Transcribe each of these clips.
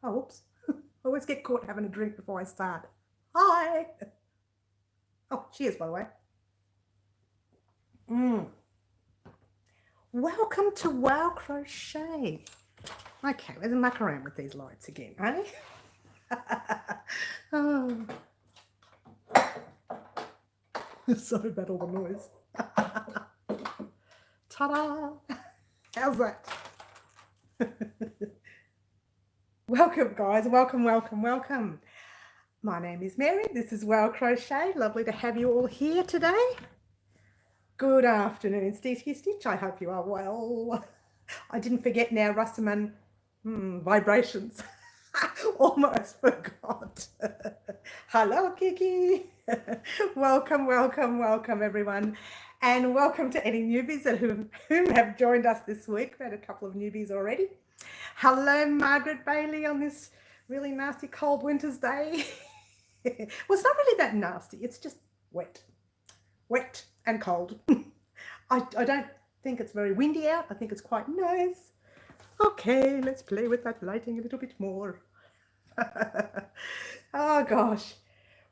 Oh, oops. I always get caught having a drink before I start. Hi. Oh, cheers, by the way. Welcome to Wow Crochet. Okay, let's muck around with these lights again, eh? Oh. Sorry about all the noise. Ta-da! How's that? Welcome, guys. Welcome. My name is Mary. This is Wow Crochet. Lovely to have you all here today. Good afternoon, Stitchy Stitch. I hope you are well. I didn't forget now, Rusterman vibrations. Almost forgot. Hello, Kiki. welcome, everyone. And welcome to any newbies whom have joined us this week. We've had a couple of newbies already. Hello, Margaret Bailey, on this really nasty cold winter's day. Well, it's not really that nasty. It's just wet and cold. I don't think it's very windy out. I think it's quite nice. Okay, let's play with that lighting a little bit more. Oh gosh.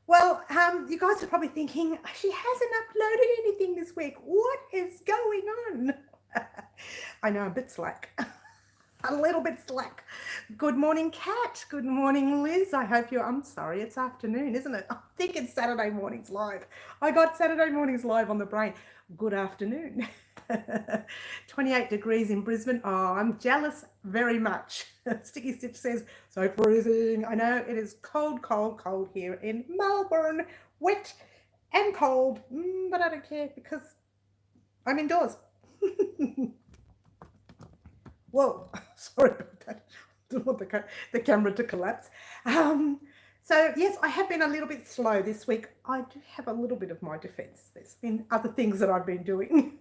Well, you guys are probably thinking, she hasn't uploaded anything this week. What is going on? I know, I'm a bit slack. A little bit slack. Good morning, Kat. Good morning, Liz. I hope you're, I'm sorry, it's afternoon, isn't it? I think it's Saturday mornings live. I got Saturday mornings live on the brain. Good afternoon. 28 degrees in Brisbane. Oh, I'm jealous very much. Sticky Stitch says, so freezing. I know it is cold here in Melbourne. Wet and cold, but I don't care because I'm indoors. Whoa, sorry about that. I don't want the camera to collapse. So yes, I have been a little bit slow this week. I do have a little bit of my defense. There's been other things that I've been doing.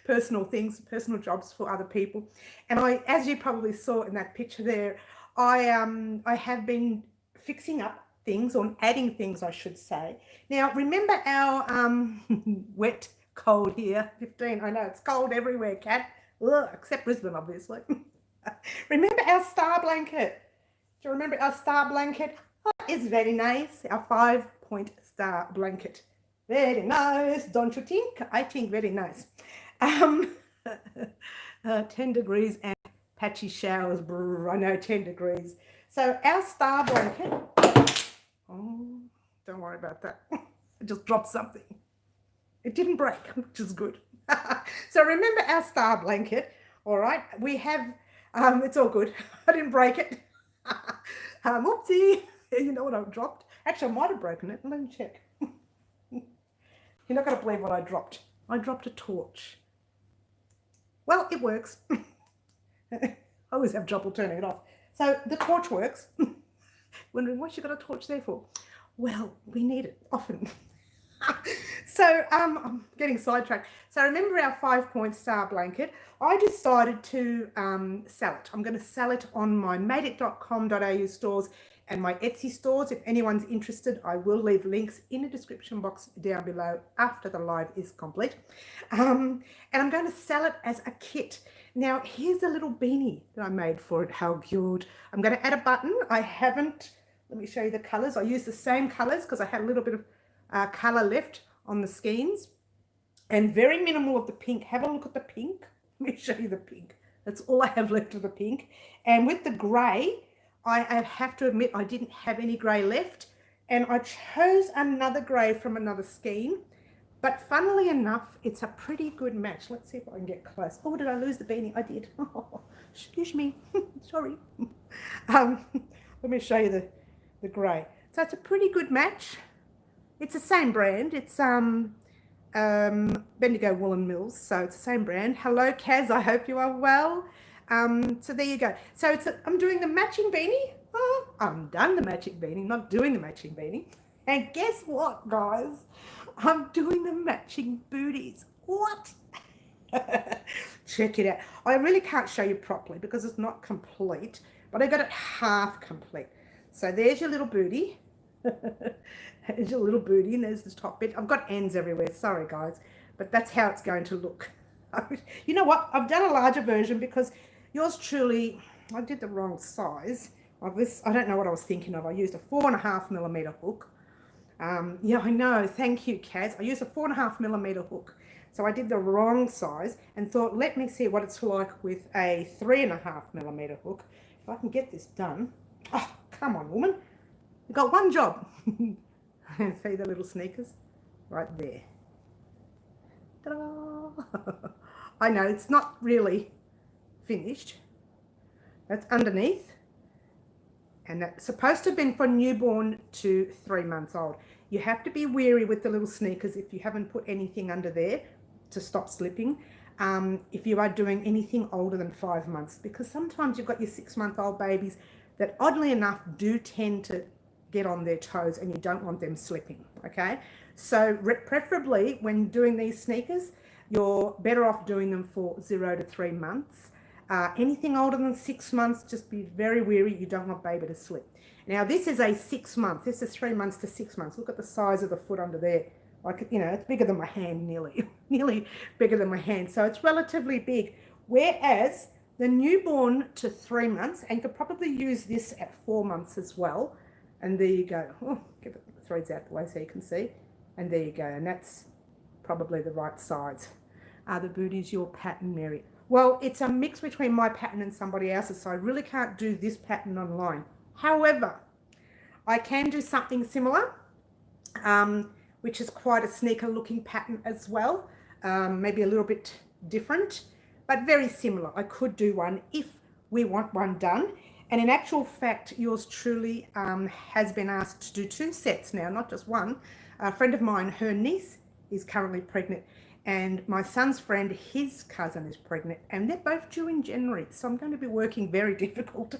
Personal things, personal jobs for other people. And as you probably saw in that picture there, I have been fixing up things, or adding things, I should say. Now, remember our wet, cold here, 15. I know it's cold everywhere, Kat. Ugh, except Brisbane, obviously. Remember our star blanket? Do you remember our star blanket? Oh, it's very nice. Our 5-point star blanket. Very nice, don't you think? I think very nice. 10 degrees and patchy showers. Brr, I know, 10 degrees. So our star blanket. Oh, don't worry about that. I just dropped something. It didn't break, which is good. So remember our star blanket, all right? We have, it's all good. I didn't break it. Whoopsie. You know what I've dropped? Actually, I might have broken it. Let me check. You're not going to believe what I dropped. I dropped a torch. Well, it works. I always have trouble turning it off. So the torch works. Wondering what you got a torch there for? Well, we need it often. So I'm getting sidetracked. So remember our 5-point star blanket. I decided to sell it. I'm going to sell it on my madeit.com.au stores and my Etsy stores. If anyone's interested, I will leave links in the description box down below after the live is complete. And I'm going to sell it as a kit. Now, here's a little beanie that I made for it. How cute. I'm going to add a button. I haven't, let me show you the colors. I used the same colors because I had a little bit of color left on the skeins, and very minimal of the pink. Have a look at the pink. Let me show you the pink. That's all I have left of the pink. And with the gray, I have to admit I didn't have any gray left, and I chose another gray from another skein. But funnily enough, it's a pretty good match. Let's see if I can get close. Oh, did I lose the beanie? I did. Oh, excuse me. Sorry. Let me show you the gray. So it's a pretty good match. It's the same brand. It's Bendigo Woolen Mills, so it's the same brand. Hello, Kaz. I hope you are well. So there you go. So I'm doing the matching beanie. Oh, I'm done the matching beanie, not doing the matching beanie. And guess what, guys? I'm doing the matching booties. What? Check it out. I really can't show you properly because it's not complete, but I got it half complete. So there's your little booty. There's your little booty, and there's the top bit. I've got ends everywhere. Sorry, guys, but that's how it's going to look. You know what? I've done a larger version because yours truly, I did the wrong size. this, I don't know what I was thinking of. I used a 4.5mm hook. Yeah, I know. Thank you, Kaz. I used a 4.5mm hook. So I did the wrong size and thought, let me see what it's like with a 3.5mm hook. If I can get this done. Oh, come on, woman. You've got one job. See the little sneakers? Right there. Ta-da! I know, it's not really finished. That's underneath. And that's supposed to have been for newborn to 3 months old. You have to be wary with the little sneakers if you haven't put anything under there to stop slipping. If you are doing anything older than 5 months, because sometimes you've got your 6-month-old babies that oddly enough do tend to get on their toes and you don't want them slipping, okay? So preferably when doing these sneakers, you're better off doing them for 0 to 3 months. Anything older than 6 months, just be very wary. You don't want baby to slip. Now this is a 6 month. This is 3 months to 6 months. Look at the size of the foot under there. Like, you know, it's bigger than my hand nearly, nearly bigger than my hand. So it's relatively big. Whereas the newborn to 3 months, and you could probably use this at 4 months as well. And there you go. Oh, get the threads out the way so you can see. And there you go. And that's probably the right size. The booty's your pattern, Mary. Well, it's a mix between my pattern and somebody else's, so I really can't do this pattern online. However, I can do something similar, which is quite a sneaker looking pattern as well. Maybe a little bit different, but very similar. I could do one if we want one done. And in actual fact, yours truly has been asked to do 2 sets now, not just one. A friend of mine, her niece is currently pregnant. And my son's friend, his cousin is pregnant, and they're both due in January. So I'm going to be working very difficult,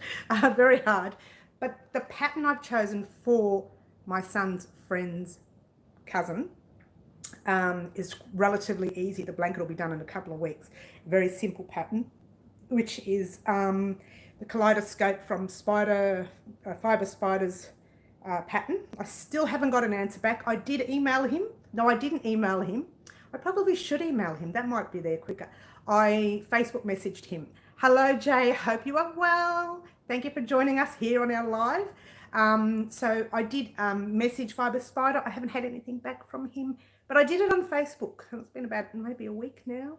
very hard. But the pattern I've chosen for my son's friend's cousin is relatively easy. The blanket will be done in a couple of weeks. Very simple pattern, which is the kaleidoscope from Fiber Spiders pattern. I still haven't got an answer back. I did email him. No, I didn't email him. I probably should email him. That might be there quicker. I Facebook messaged him. Hello, Jay. Hope you are well. Thank you for joining us here on our live. So I did message Fiber Spider. I haven't had anything back from him, but I did it on Facebook. It's been about maybe a week now.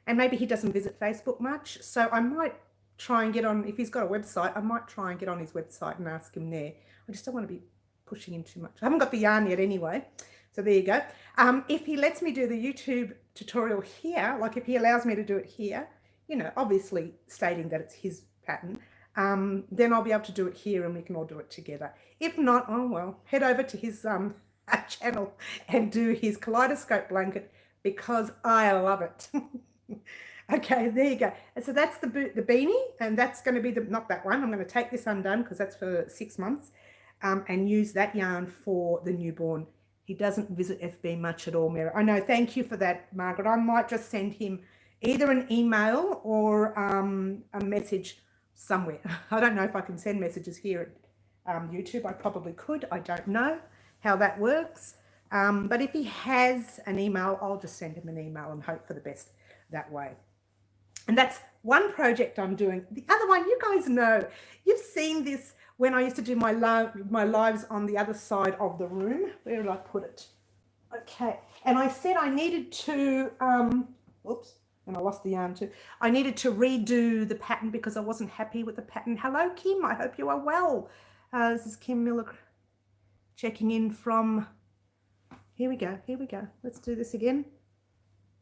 And maybe he doesn't visit Facebook much. So I might try and get on, if he's got a website, I might try and get on his website and ask him there. I just don't want to be pushing him too much. I haven't got the yarn yet anyway. So there you go. If he lets me do the YouTube tutorial here, like if he allows me to do it here, you know, obviously stating that it's his pattern, then I'll be able to do it here and we can all do it together. If not, oh well, head over to his channel and do his kaleidoscope blanket because I love it. Okay, there you go. And so that's the beanie, and that's going to be not that one. I'm going to take this undone because that's for 6 months, and use that yarn for the newborn. He doesn't visit FB much at all, Mary. I know, thank you for that, Margaret. I might just send him either an email or a message somewhere. I don't know if I can send messages here at YouTube. I probably could. I don't know how that works. But if he has an email, I'll just send him an email and hope for the best that way. And that's one project I'm doing. The other one, you guys know, you've seen this when I used to do my lives on the other side of the room. Where did I put it? Okay. And I said I needed to, oops, and I lost the yarn too. I needed to redo the pattern because I wasn't happy with the pattern. Hello, Kim. I hope you are well. This is Kim Miller checking in from, here we go. Let's do this again.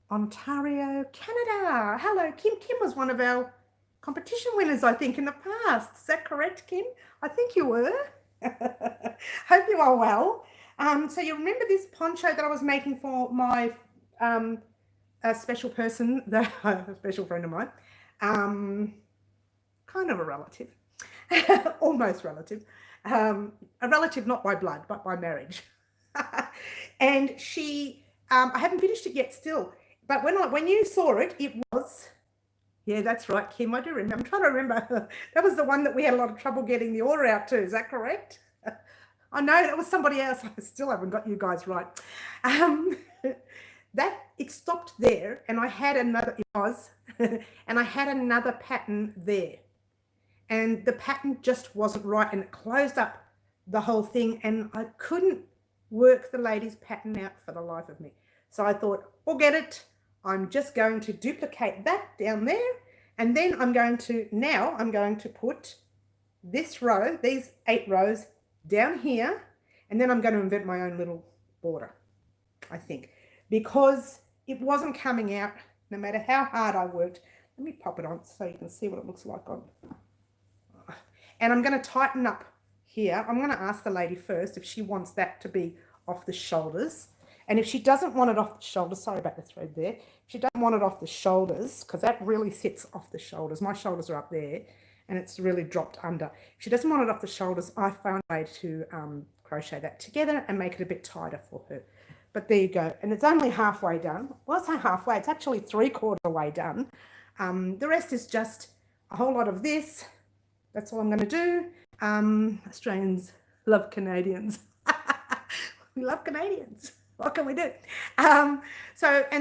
Ontario, Canada. Hello, Kim. Kim was one of our competition winners, I think, in the past. Is that correct, Kim? I think you were. Hope you are well. So you remember this poncho that I was making for my a special person, a special friend of mine, kind of a relative, almost relative, a relative not by blood, but by marriage. And she, I haven't finished it yet still. But when you saw it, it was, yeah, that's right, Kim. I do remember. I'm trying to remember. That was the one that we had a lot of trouble getting the order out to. Is that correct? I know that was somebody else. I still haven't got you guys right. That it stopped there, and I had another. It was, and I had another pattern there. and the pattern just wasn't right, and it closed up the whole thing, and I couldn't work the lady's pattern out for the life of me. So I thought, forget it. I'm just going to duplicate that down there, and then I'm going to put this row, these 8 rows down here, and then I'm going to invent my own little border, I think, because it wasn't coming out no matter how hard I worked. Let me pop it on so you can see what it looks like on. And I'm going to tighten up here. I'm going to ask the lady first if she wants that to be off the shoulders. And if she doesn't want it off the shoulders, sorry about the thread there. If she doesn't want it off the shoulders, because that really sits off the shoulders. My shoulders are up there and it's really dropped under. If she doesn't want it off the shoulders, I found a way to crochet that together and make it a bit tighter for her. But there you go. And it's only halfway done. Well, it's not halfway. It's actually 3/4 way done. The rest is just a whole lot of this. That's all I'm going to do. Australians love Canadians. We love Canadians. What can we do? And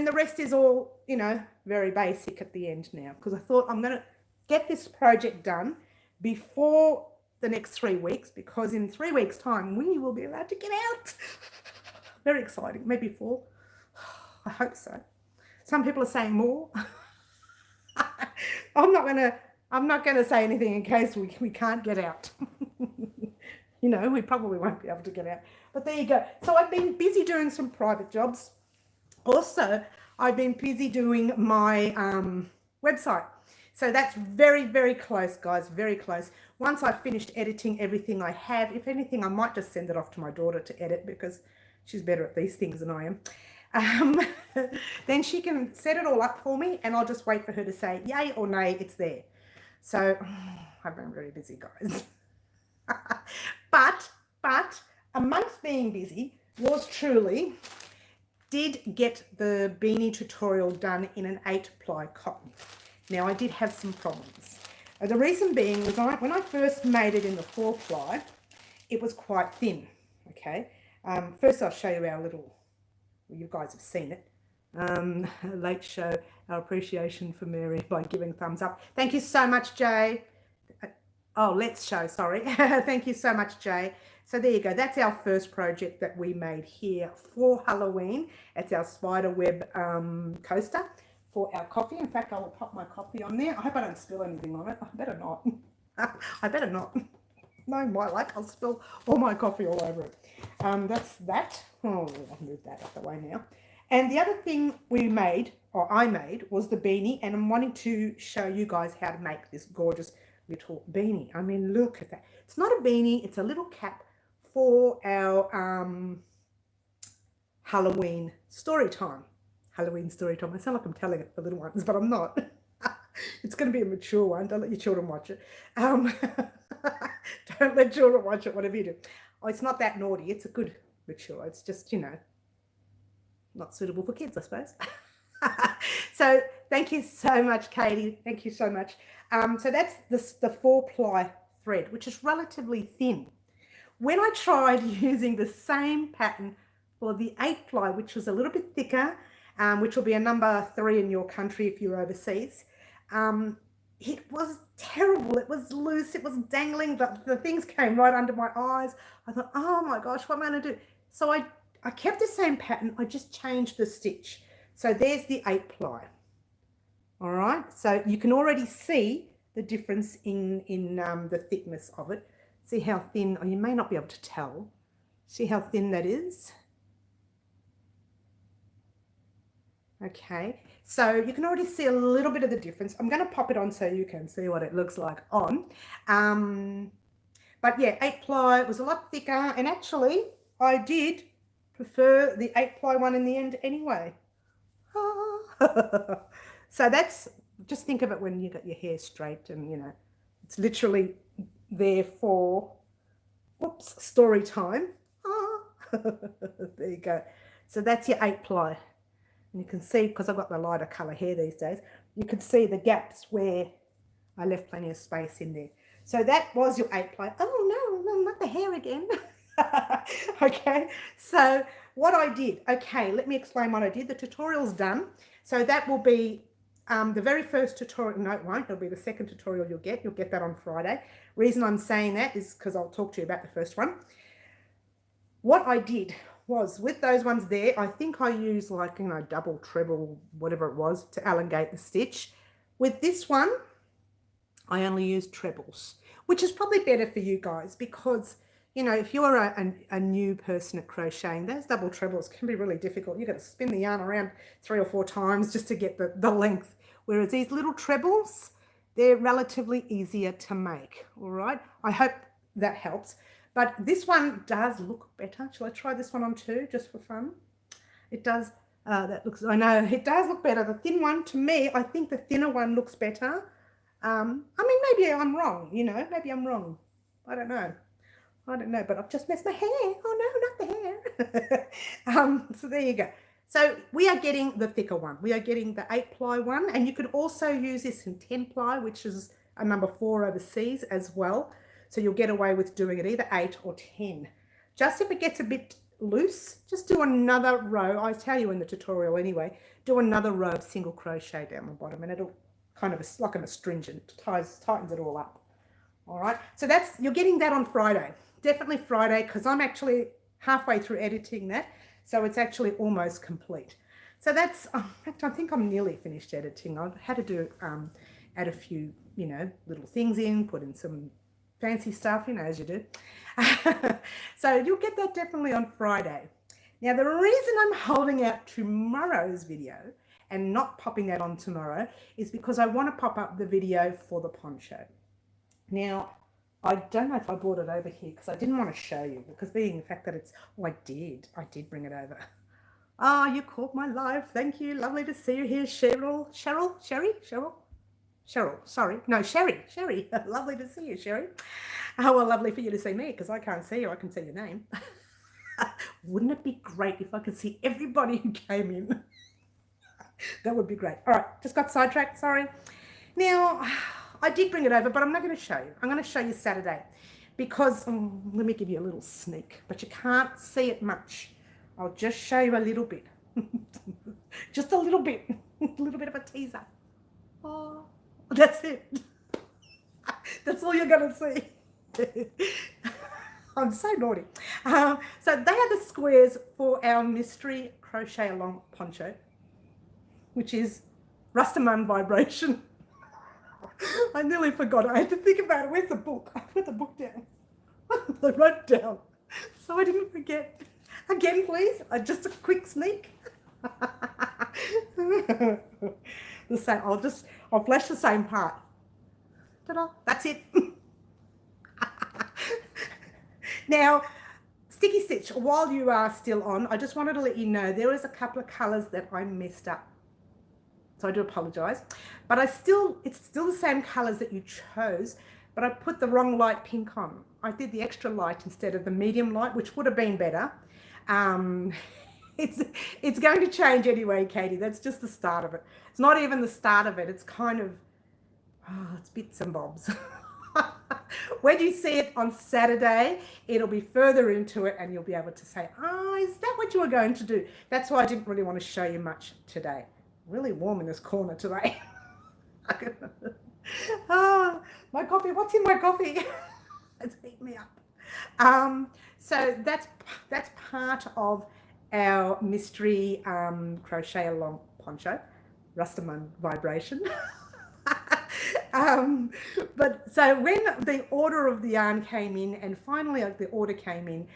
the rest is all, you know, very basic at the end now, because I thought I'm going to get this project done before the next 3 weeks, because in 3 weeks' time, we will be allowed to get out. Very exciting. Maybe 4. I hope so. Some people are saying more. I'm not gonna say anything in case we can't get out. You know, we probably won't be able to get out. But there you go. So I've been busy doing some private jobs. Also, I've been busy doing my website. So that's very, very close, guys, very close. Once I've finished editing everything I have, if anything, I might just send it off to my daughter to edit, because she's better at these things than I am. Then she can set it all up for me, and I'll just wait for her to say yay or nay, it's there. So I've been very busy, guys. But amongst being busy, yours truly did get the beanie tutorial done in an 8-ply cotton. Now, I did have some problems. The reason being was when I first made it in the 4-ply, it was quite thin, okay? First, I'll show you our little, well, you guys have seen it. Late show our appreciation for Mary by giving thumbs up. Thank you so much, Jay. Oh, let's show, sorry. Thank you so much, Jay. So there you go. That's our first project that we made here for Halloween. It's our spider web coaster for our coffee. In fact, I will pop my coffee on there. I hope I don't spill anything on it. I better not. I better not. No, my luck, I'll spill all my coffee all over it. That's that. Oh, I'll move that out the way now. And the other thing we made, or I made, was the beanie. And I'm wanting to show you guys how to make this gorgeous little beanie. I mean, look at that. It's not a beanie, it's a little cap for our Halloween story time. Halloween story time. I sound like I'm telling it for little ones, but I'm not. It's going to be a mature one. Don't let your children watch it. Don't let children watch it, whatever you do. Oh, it's not that naughty. It's a good mature. It's just, you know, not suitable for kids, I suppose. So thank you so much, Katie. Thank you so much. So that's the 4-ply thread, which is relatively thin. When I tried using the same pattern for the 8-ply, which was a little bit thicker, which will be a number 3 in your country if you're overseas, it was terrible. It was loose. It was dangling. The things came right under my eyes. I thought, oh my gosh, what am I going to do? So I kept the same pattern. I just changed the stitch. So there's the 8-ply. All right. So you can already see the difference in the thickness of it. See how thin, or you may not be able to tell. See how thin that is? Okay, so you can already see a little bit of the difference. I'm going to pop it on so you can see what it looks like on. But yeah, 8-ply was a lot thicker, and actually I did prefer the 8-ply one in the end anyway. So that's, just think of it when you got your hair straight, and you know, it's literally there for, whoops, story time. There you go. So that's your 8-ply. And you can see, because I've got the lighter colour hair these days, you can see the gaps where I left plenty of space in there. So that was your 8-ply. Oh no, not the hair again. Okay, so what I did, okay, let me explain what I did. The tutorial's done. So that will be the very first tutorial, no, it won't. It'll be the second tutorial you'll get. You'll get that on Friday. Reason I'm saying that is because I'll talk to you about the first one. What I did was with those ones there, I think I used like, you know, double, treble, whatever it was to elongate the stitch. With this one, I only used trebles, which is probably better for you guys because, you know, if you're a new person at crocheting, those double trebles can be really difficult. You've got to spin the yarn around 3 or 4 times just to get the length. Whereas these little trebles, they're relatively easier to make, all right? I hope that helps. But this one does look better. Shall I try this one on too, just for fun? It does, that looks, I know, it does look better. The thin one, to me, I think the thinner one looks better. I mean, maybe I'm wrong, you know, maybe I'm wrong. I don't know, but I've just messed my hair. Oh no, not the hair. So there you go. So we are getting the thicker one. We are getting the 8-ply one, and you could also use this in 10-ply, which is a number 4 overseas as well. So you'll get away with doing it either 8 or 10. Just if it gets a bit loose, just do another row. I tell you in the tutorial anyway, do another row of single crochet down the bottom, and it'll kind of like an astringent, tightens it all up. All right, so that's, you're getting that on Friday. Definitely Friday, because I'm actually halfway through editing that, so it's actually almost complete. So that's, in fact, I think I'm nearly finished editing. I had to do, add a few, you know, little things in, put in some fancy stuff, you know, as you do. So you'll get that definitely on Friday. Now, the reason I'm holding out tomorrow's video and not popping that on tomorrow is because I want to pop up the video for the poncho. Now, I don't know if I brought it over here because I didn't want to show you, because being the fact that it's, oh, I did bring it over. Ah, you caught my live. Thank you. Lovely to see you here, Cheryl. Cheryl, sorry. No, Sherry. Lovely to see you, Sherry. Oh, well, lovely for you to see me because I can't see you. I can see your name. Wouldn't it be great if I could see everybody who came in? That would be great. All right, just got sidetracked, sorry. Now, I did bring it over, but I'm not going to show you. I'm going to show you Saturday because, let me give you a little sneak, but you can't see it much. I'll just show you a little bit. Just a little bit. A little bit of a teaser. Oh, that's it. That's all you're going to see. I'm so naughty. So they are the squares for our mystery crochet along poncho, which is Rastaman Vibration. I nearly forgot. I had to think about it. Where's the book? I put the book down. I wrote it down so I didn't forget. Again, please. Just a quick sneak. The same. I'll flash the same part. Ta-da! That's it. Now, Sticky Stitch, while you are still on, I just wanted to let you know there is a couple of colours that I messed up. So I do apologise. But it's still the same colours that you chose, but I put the wrong light pink on. I did the extra light instead of the medium light, which would have been better. It's going to change anyway, Katie. That's just the start of it. It's not even the start of it. It's kind of, it's bits and bobs. When you see it on Saturday, it'll be further into it and you'll be able to say, is that what you were going to do? That's why I didn't really want to show you much today. Really warm in this corner today. My coffee. What's in my coffee? It's heating me up. So that's part of our mystery crochet along poncho, Rastaman Vibration. But so when the order of the yarn came in, and finally the order came in,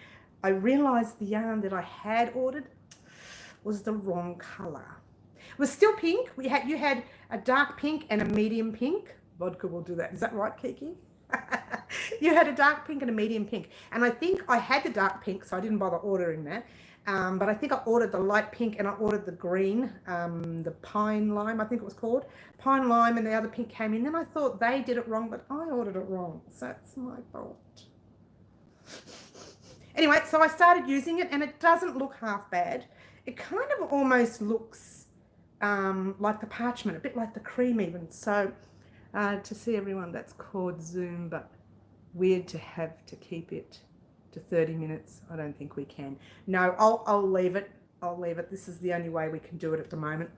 I realized the yarn that I had ordered was the wrong color. It was still pink. You had a dark pink and a medium pink. Vodka will do that. Is that right, Kiki? You had a dark pink and a medium pink. And I think I had the dark pink, so I didn't bother ordering that. But I think I ordered the light pink and I ordered the green, the pine lime, I think it was called. Pine lime, and the other pink came in. Then I thought they did it wrong, but I ordered it wrong. So it's my fault. Anyway, so I started using it and it doesn't look half bad. It kind of almost looks like the parchment, a bit like the cream even. So to see everyone, that's called Zoom, but weird to have to keep it to 30 minutes. I don't think we can. No, I'll leave it. I'll leave it. This is the only way we can do it at the moment.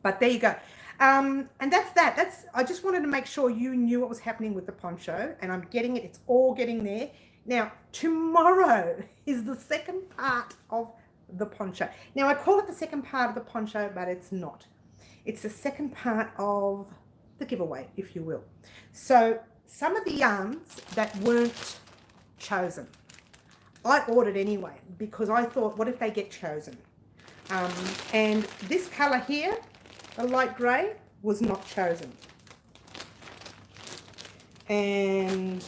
But there you go. And that's that. I just wanted to make sure you knew what was happening with the poncho, and I'm getting it. It's all getting there. Now, tomorrow is the second part of the poncho. Now, I call it the second part of the poncho, but it's not. It's the second part of the giveaway, if you will. So some of the yarns that weren't chosen, I ordered anyway, because I thought, what if they get chosen? And this color here, the light gray, was not chosen. And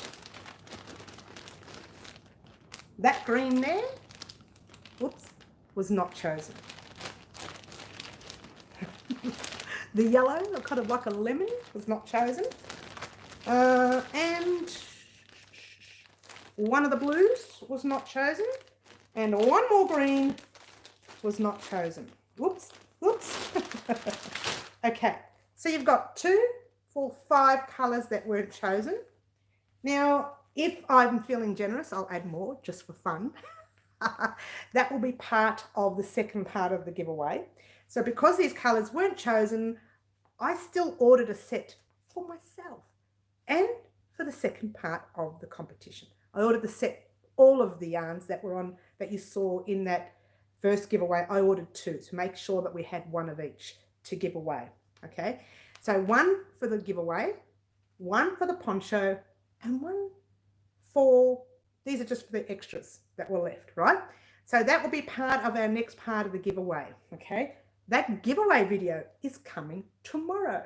that green there, whoops, was not chosen. The yellow, kind of like a lemon, was not chosen. And one of the blues was not chosen. And one more green was not chosen. Whoops, whoops. Okay, so you've got 2, 4, 5 colours that weren't chosen. Now, if I'm feeling generous, I'll add more just for fun. That will be part of the second part of the giveaway. So because these colours weren't chosen, I still ordered a set for myself and for the second part of the competition. I ordered the set, all of the yarns that were on, that you saw in that first giveaway. I ordered 2 to make sure that we had one of each to give away. Okay, so 1 for the giveaway, 1 for the poncho, and 1 for, these are just for the extras that were left, right? So that will be part of our next part of the giveaway. Okay, that giveaway video is coming tomorrow.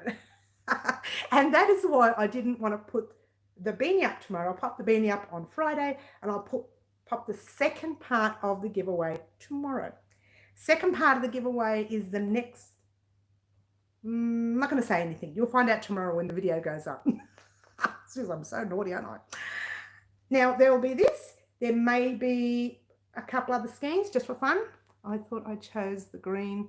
And that is why I didn't want to put the beanie up tomorrow. I'll pop the beanie up on Friday, and I'll pop the second part of the giveaway tomorrow. Second part of the giveaway is the next, I'm not going to say anything. You'll find out tomorrow when the video goes up. I'm so naughty, aren't I? Now, there will be this. There may be a couple other skeins just for fun. I thought I chose the green.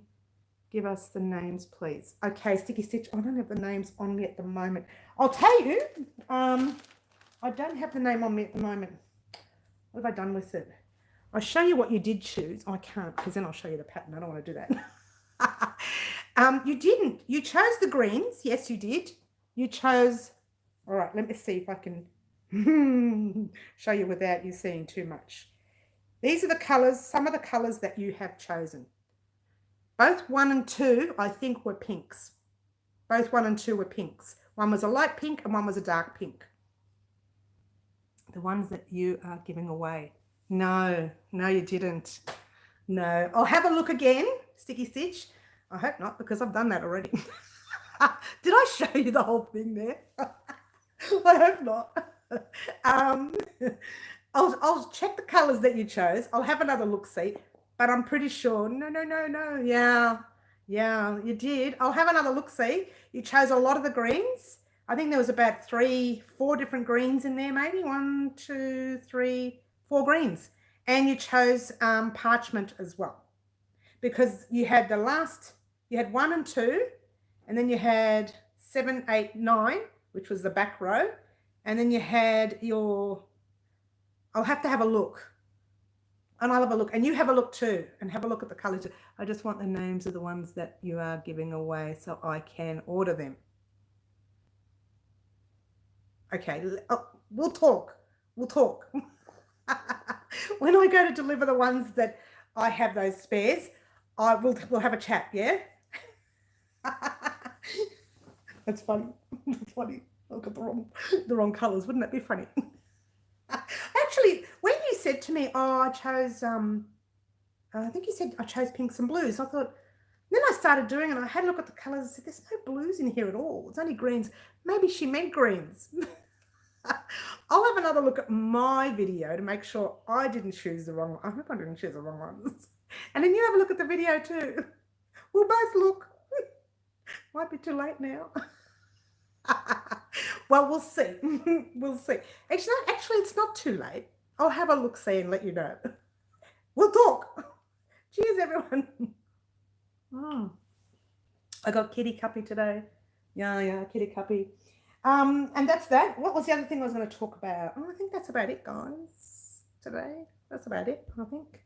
Give us the names, please. Okay, Sticky Stitch, I don't have the names on me at the moment. I'll tell you, I don't have the name on me at the moment. What have I done with it? I'll show you what you did choose. Oh, I can't, because then I'll show you the pattern. I don't want to do that. You didn't. You chose the greens. Yes, you did. You chose, all right, let me see if I can show you without you seeing too much. These are the colours, some of the colours that you have chosen. Both 1 and 2, I think, were pinks. Both 1 and 2 were pinks. One was a light pink and one was a dark pink. The ones that you are giving away. No, you didn't. No. I'll have a look again, Sticky Stitch. I hope not, because I've done that already. Did I show you the whole thing there? I hope not. I'll check the colours that you chose. I'll have another look-see. But I'm pretty sure, no. Yeah, you did. I'll have another look-see. You chose a lot of the greens. I think there was about 3, 4 different greens in there, maybe. 1, 2, 3, 4 greens. And you chose parchment as well. Because you had you had 1 and 2, and then you had 7, 8, 9, which was the back row. And then you had I'll have to have a look. And I'll have a look, and you have a look too, and have a look at the colours. I just want the names of the ones that you are giving away so I can order them. Okay, we'll talk. We'll talk. When I go to deliver the ones that I have those spares, we'll have a chat, yeah? That's funny. That's funny. I've got the wrong colours. Wouldn't that be funny? Actually, when you said to me, oh, I chose, I think you said I chose pinks and blues. I thought, then I started doing it, and I had a look at the colours. I said, there's no blues in here at all. It's only greens. Maybe she meant greens. I'll have another look at my video to make sure I didn't choose the wrong one. I hope I didn't choose the wrong ones. And then you have a look at the video too. We'll both look. Might be too late now. Well, we'll see. We'll see. Actually, it's not too late. I'll have a look-see and let you know. We'll talk. Cheers, everyone. Oh, I got kitty cuppy today. Yeah, kitty cuppy. And that's that. What was the other thing I was going to talk about? Oh, I think that's about it, guys. Today, that's about it, I think.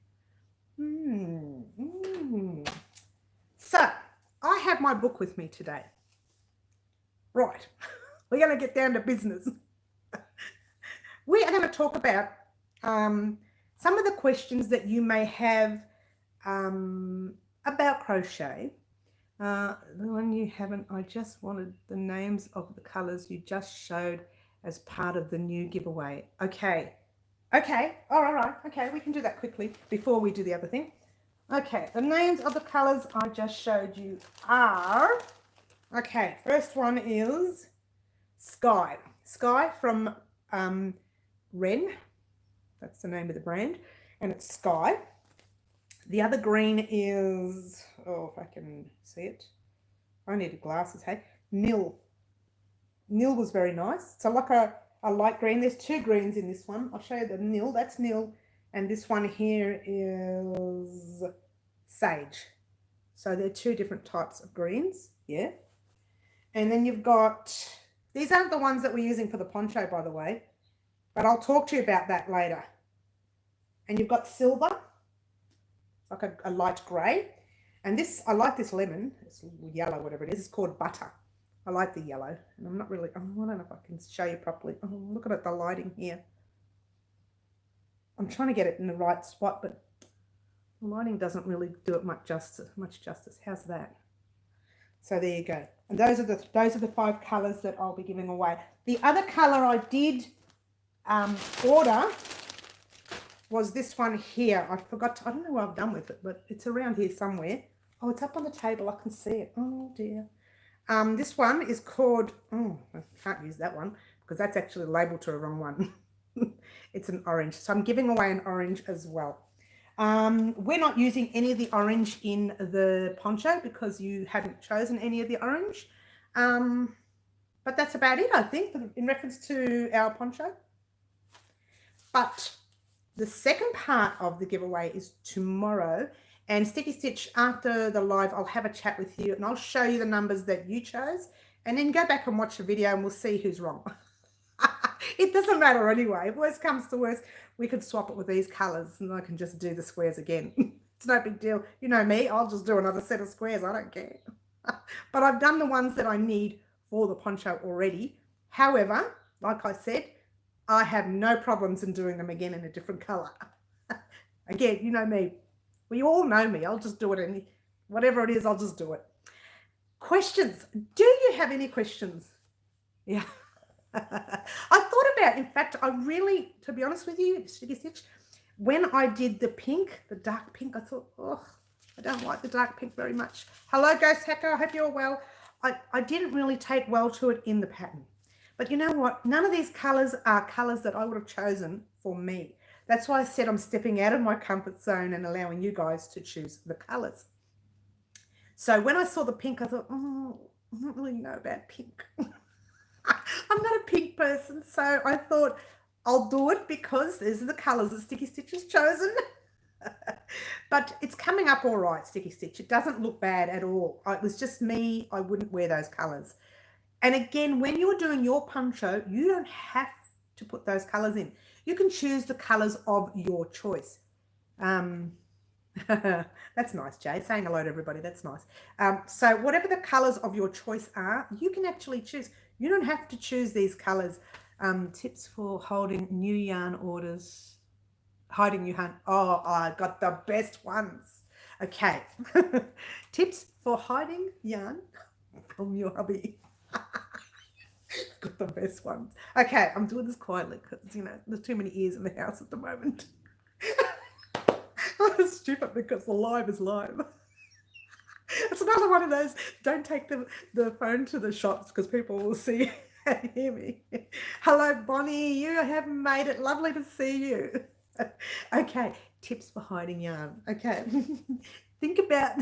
So, I have my book with me today. Right, we're going to get down to business. We are going to talk about some of the questions that you may have about crochet. The one you haven't, I just wanted the names of the colours you just showed as part of the new giveaway. Okay, all right, okay, we can do that quickly before we do the other thing. Okay, the names of the colours I just showed you are, okay, first one is Sky. Sky from Wren, that's the name of the brand, and it's Sky. The other green is, oh, if I can see it, I needed glasses, hey, Nil. Nil was very nice. So like a light green, there's two greens in this one. I'll show you the Nil, that's Nil, and this one here is Sage. So they're two different types of greens, yeah. And then you've got, these aren't the ones that we're using for the poncho, by the way, but I'll talk to you about that later. And you've got Silver, like a light grey. And this, I like this lemon, it's yellow, whatever it is, it's called Butter. I like the yellow, and I'm not really, I don't know if I can show you properly. Oh, look at it, the lighting here. I'm trying to get it in the right spot, but the lighting doesn't really do it much justice. How's that? So there you go. And those are the 5 colours that I'll be giving away. The other colour I did order was this one here. I forgot to, I don't know what I've done with it, but it's around here somewhere. Oh, it's up on the table. I can see it. Oh dear. This one is called, oh, I can't use that one because that's actually labelled to a wrong one. It's an orange. So I'm giving away an orange as well. We're not using any of the orange in the poncho because you haven't chosen any of the orange. But that's about it, I think, in reference to our poncho. But the second part of the giveaway is tomorrow. And Sticky Stitch, after the live, I'll have a chat with you and I'll show you the numbers that you chose. And then go back and watch the video and we'll see who's wrong. It doesn't matter anyway. If worst comes to worst, we could swap it with these colours and I can just do the squares again. It's no big deal. You know me, I'll just do another set of squares. I don't care. But I've done the ones that I need for the poncho already. However, like I said, I have no problems in doing them again in a different colour. Again, you know me. Well, you all know me. I'll just do it. Whatever it is, I'll just do it. Questions. Do you have any questions? Yeah. I thought about, in fact, I really, to be honest with you, Sticky Stitch, when I did the pink, the dark pink, I thought, oh, I don't like the dark pink very much. Hello, Ghost Hacker. I hope you're well. I didn't really take well to it in the pattern. But you know what? None of these colours are colours that I would have chosen for me. That's why I said I'm stepping out of my comfort zone and allowing you guys to choose the colours. So when I saw the pink, I thought, oh, I don't really know about pink. I'm not a pink person, so I thought I'll do it because these are the colours that Sticky Stitch has chosen. But it's coming up all right, Sticky Stitch. It doesn't look bad at all. It was just me. I wouldn't wear those colours. And again, when you're doing your poncho, you don't have to put those colours in. You can choose the colours of your choice. That's nice, Jay. Saying hello to everybody. That's nice. So whatever the colours of your choice are, you can actually choose. You don't have to choose these colours. Tips for holding new yarn orders. Hiding new yarn. Oh, I got the best ones. Okay. Tips for hiding yarn from your hubby. Got the best ones. Okay, I'm doing this quietly because, you know, there's too many ears in the house at the moment. I'm stupid because the live is live. It's another one of those, don't take the phone to the shops because people will see and hear me. Hello, Bonnie. You have made it. Lovely to see you. Okay, tips for hiding yarn. Okay, think about,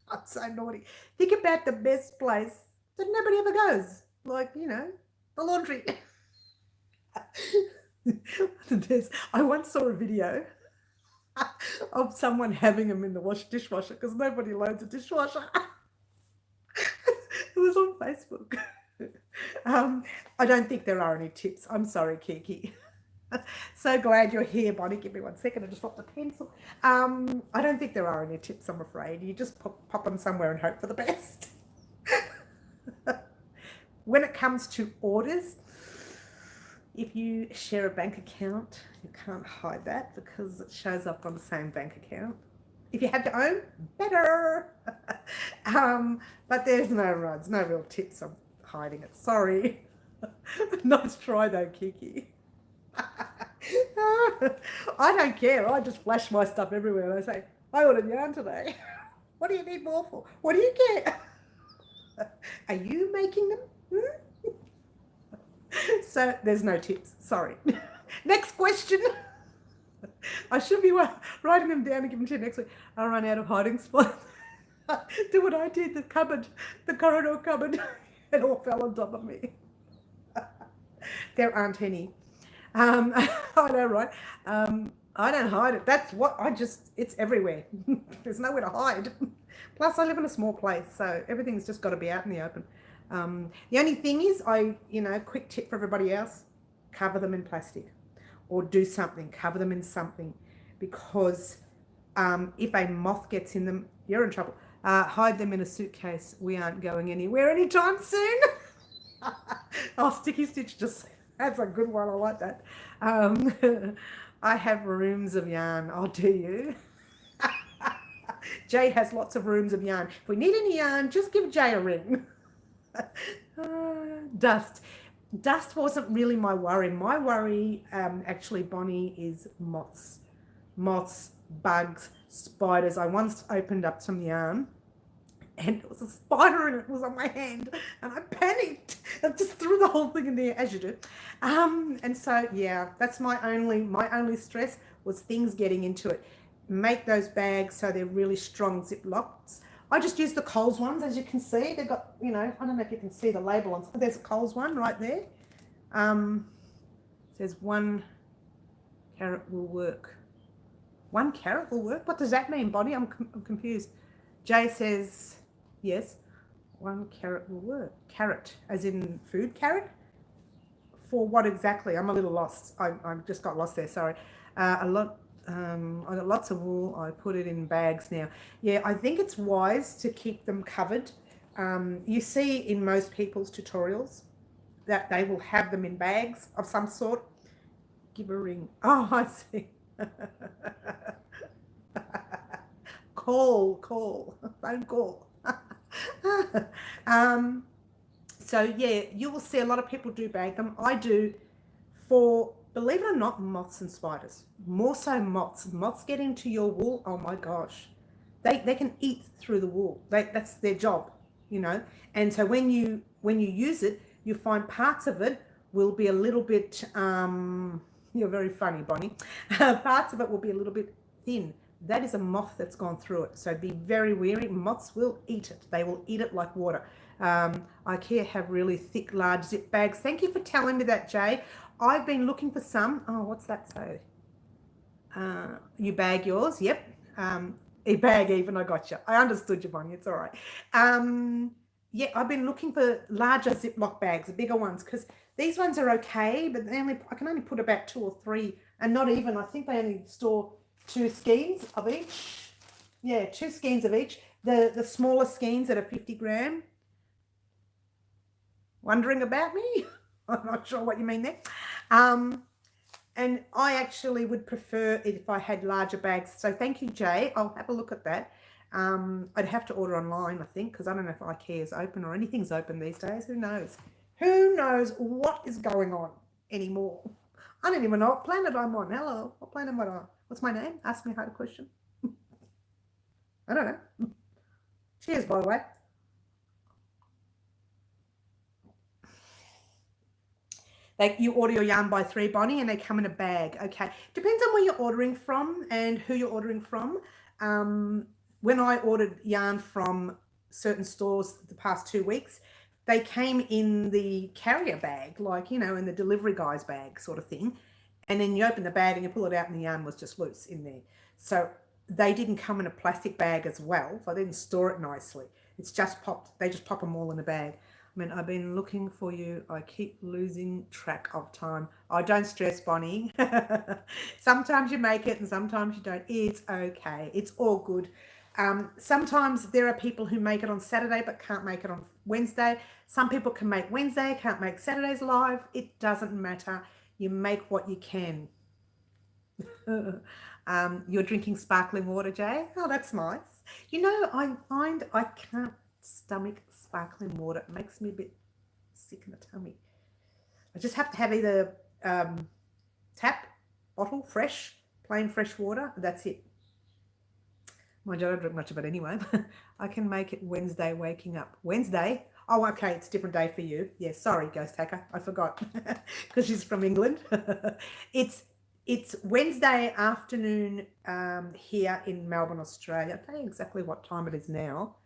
I'm so naughty. Think about the best place that nobody ever goes. Like, you know, the laundry. I once saw a video of someone having them in the dishwasher because nobody loads a dishwasher. It was on Facebook. I don't think there are any tips. I'm sorry, Kiki. So glad you're here, Bonnie. Give me 1 second. I just dropped a pencil. I don't think there are any tips, I'm afraid. You just pop them somewhere and hope for the best. When it comes to orders, if you share a bank account, you can't hide that because it shows up on the same bank account. If you have your own, better. But there's no real tips on hiding it. Sorry. Nice try though, Kiki. I don't care. I just flash my stuff everywhere and I say, I ordered yarn today. What do you need more for? What do you care? Are you making them? So there's no tips. Sorry. Next question. I should be writing them down and giving them to you next week. I run out of hiding spots. Do what I did, the corridor cupboard. It all fell on top of me. There aren't any. I know, right? I don't hide it. That's what it's everywhere. There's nowhere to hide. Plus, I live in a small place, so everything's just got to be out in the open. The only thing is, quick tip for everybody else, cover them in plastic or do something, cover them in something, because if a moth gets in them, you're in trouble. Hide them in a suitcase. We aren't going anywhere anytime soon. Oh, Sticky Stitch, that's a good one. I like that. I have rooms of yarn. Oh, do you? Jay has lots of rooms of yarn. If we need any yarn, just give Jay a ring. Dust wasn't really my worry. My worry, actually, Bonnie, is moths, bugs, spiders. I once opened up some yarn and it was a spider and it was on my hand and I panicked and just threw the whole thing in there, as you do. And so, yeah, that's my only stress was things getting into it. Make those bags so they're really strong Ziplocs. I just use the Coles ones, as you can see. They've got, I don't know if you can see the label on. There's a Coles one right there. Says 1 carat will work. 1 carat will work? What does that mean, Bonnie? I'm confused. Jay says, yes, 1 carat will work. Carrot, as in food carrot? For what exactly? I'm a little lost. I just got lost there, sorry. I got lots of wool. I put it in bags now. Yeah, I think it's wise to keep them covered. You see in most people's tutorials that they will have them in bags of some sort. Give a ring. Oh, I see. Call. Phone call. So, yeah, you will see a lot of people do bag them. I do for, believe it or not, moths and spiders. More so moths. Moths get into your wool. Oh, my gosh. They can eat through the wool. That's their job, And so when you use it, you find parts of it will be a little bit, you're very funny, Bonnie. Parts of it will be a little bit thin. That is a moth that's gone through it. So be very wary. Moths will eat it. They will eat it like water. IKEA have really thick, large zip bags. Thank you for telling me that, Jay. I've been looking for some. Oh, what's that say? You bag yours. Yep. Bag even. I got you. I understood you, Bonnie. It's all right. Yeah, I've been looking for larger Ziploc bags, the bigger ones, because these ones are okay, but I can only put about 2 or 3, and not even. I think they only store 2 skeins of each. Yeah, 2 skeins of each. The smaller skeins that are 50 gram. Wondering about me? I'm not sure what you mean there. And I actually would prefer it if I had larger bags. So thank you, Jay. I'll have a look at that. I'd have to order online, I think, because I don't know if IKEA is open or anything's open these days. Who knows? Who knows what is going on anymore? I don't even know what planet I'm on. Hello, what planet am I on? What's my name? Ask me a hard question. I don't know. Cheers, by the way. You order your yarn by 3, Bonnie, and they come in a bag. Okay. Depends on where you're ordering from and who you're ordering from. When I ordered yarn from certain stores the past 2 weeks, they came in the carrier bag, like, in the delivery guy's bag sort of thing. And then you open the bag and you pull it out and the yarn was just loose in there. So they didn't come in a plastic bag as well. So they didn't store it nicely. It's just popped. They just pop them all in a bag. I mean, I've been looking for you. I keep losing track of time. Oh, don't stress, Bonnie. Sometimes you make it and sometimes you don't. It's okay. It's all good. Sometimes there are people who make it on Saturday but can't make it on Wednesday. Some people can make Wednesday, can't make Saturdays live. It doesn't matter. You make what you can. You're drinking sparkling water, Jay? Oh, that's nice. You know, I find I can't stomach sparkling water. It makes me a bit sick in the tummy. I just have to have either tap, bottle, fresh, plain fresh water. That's it. Mind you, I don't drink much of it anyway. I can make it Wednesday waking up. Wednesday? Oh, okay, it's a different day for you. Yeah, sorry, Ghost Hacker. I forgot because she's from England. It's Wednesday afternoon here in Melbourne, Australia. I'll tell you exactly what time it is now.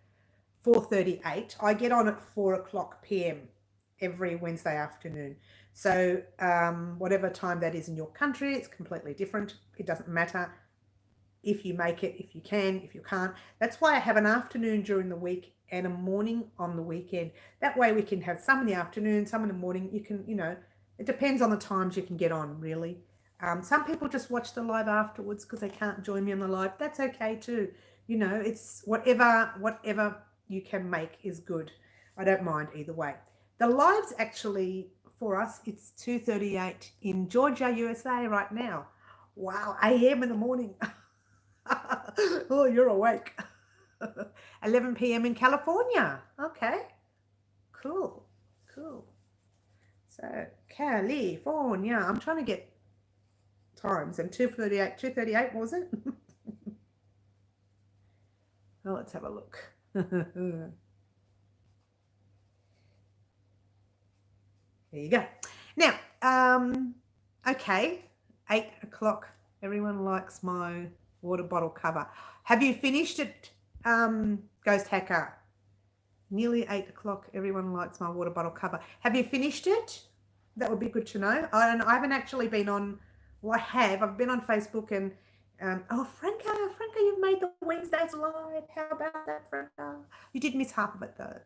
4:38. I get on at 4 o'clock p.m. every Wednesday afternoon. So whatever time that is in your country, it's completely different. It doesn't matter if you make it, if you can, if you can't. That's why I have an afternoon during the week and a morning on the weekend. That way we can have some in the afternoon, some in the morning. You can, you know, it depends on the times you can get on, really. Some people just watch the live afterwards because they can't join me on the live. That's okay too. You know, it's whatever you can make is good. I don't mind either way. The live's actually, for us, it's 2:38 in Georgia, USA right now. Wow, AM in the morning. Oh, you're awake. 11 p.m. in California. Okay, cool. So, California. I'm trying to get times. And 2:38, was it? Well, let's have a look. There you go. Now, okay, 8 o'clock. Everyone likes my water bottle cover. Have you finished it, Ghost Hacker? Nearly 8 o'clock. Everyone likes my water bottle cover. Have you finished it? That would be good to know. I haven't actually been on, well, I have. I've been on Facebook and, oh, Franca, you've made the Wednesdays live. How about that, Franca? You did miss half of it, though.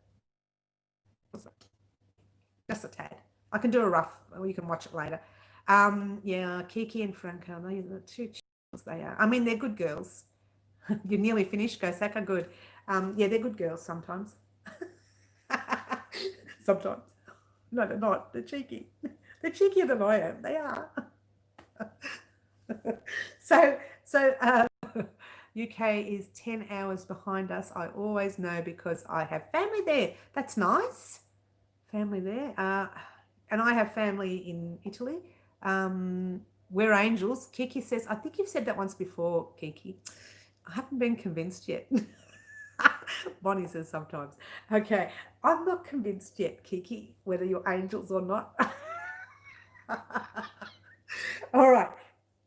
Just a tad. I can do a rough, or you can watch it later. Yeah, Kiki and Franca, they're the two chills they are. I mean, they're good girls. You're nearly finished, Gosaka, good. Yeah, they're good girls sometimes. Sometimes. No, they're not. They're cheeky. They're cheekier than I am. They are. So UK is 10 hours behind us. I always know because I have family there. That's nice. Family there. And I have family in Italy. We're angels. Kiki says, I think you've said that once before, Kiki. I haven't been convinced yet. Bonnie says sometimes. Okay, I'm not convinced yet, Kiki, whether you're angels or not. All right,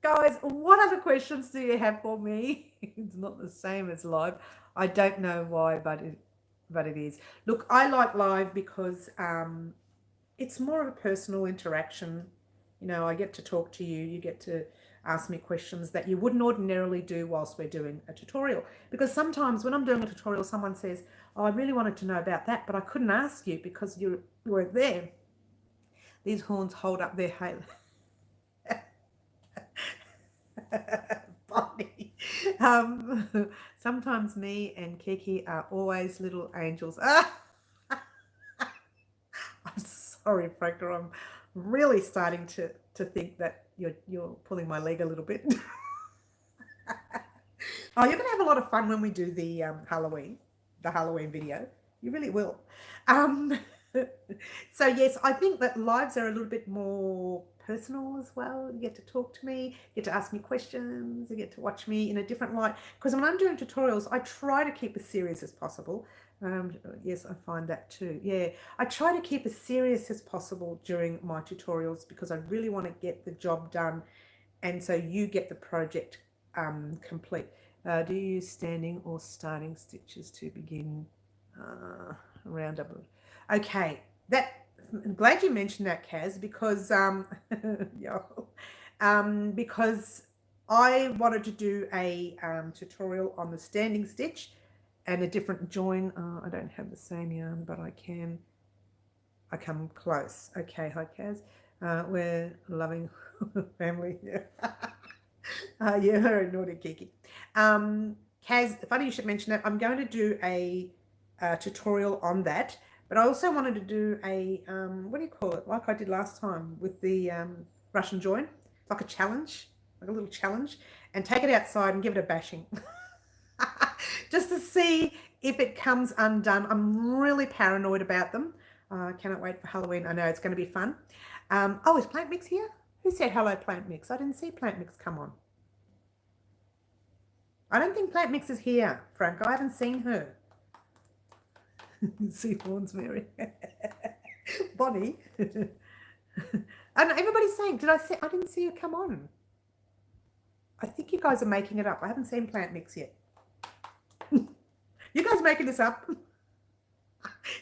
guys, what other questions do you have for me? It's not the same as live. I don't know why, but it is. Look, I like live because it's more of a personal interaction. You know, I get to talk to you. You get to ask me questions that you wouldn't ordinarily do whilst we're doing a tutorial. Because sometimes when I'm doing a tutorial, someone says, oh, I really wanted to know about that, but I couldn't ask you because you weren't there. These horns hold up their halo. Funny. Sometimes me and Kiki are always little angels. I'm sorry, Franca. I'm really starting to think that you're pulling my leg a little bit. Oh, you're gonna have a lot of fun when we do the Halloween video. You really will. So yes, I think that lives are a little bit more personal as well. You get to talk to me, you get to ask me questions, you get to watch me in a different light. Because when I'm doing tutorials, I try to keep as serious as possible. Yes, I find that too. Yeah, I try to keep as serious as possible during my tutorials because I really want to get the job done, and so you get the project complete. Do you use standing or starting stitches to begin round up? Okay, I'm glad you mentioned that, Kaz, because because I wanted to do a tutorial on the standing stitch and a different join. I don't have the same yarn, but I can I come close. Okay, hi Kaz. We're loving family. Yeah, yeah, her and naughty Kiki. Kaz, funny you should mention it. I'm going to do a tutorial on that, but I also wanted to do a what do you call it? Like I did last time with the Russian join, like a challenge, like a little challenge, and take it outside and give it a bashing, just to see if it comes undone. I'm really paranoid about them. I cannot wait for Halloween. I know it's going to be fun. Oh, is Plant Mix here? Who said hello, Plant Mix? I didn't see Plant Mix come on. I don't think Plant Mix is here, Frank. I haven't seen her. See Horns Mary. Bonnie. And everybody's saying, did I say I didn't see her come on? I think you guys are making it up. I haven't seen Plant Mix yet. You guys making this up?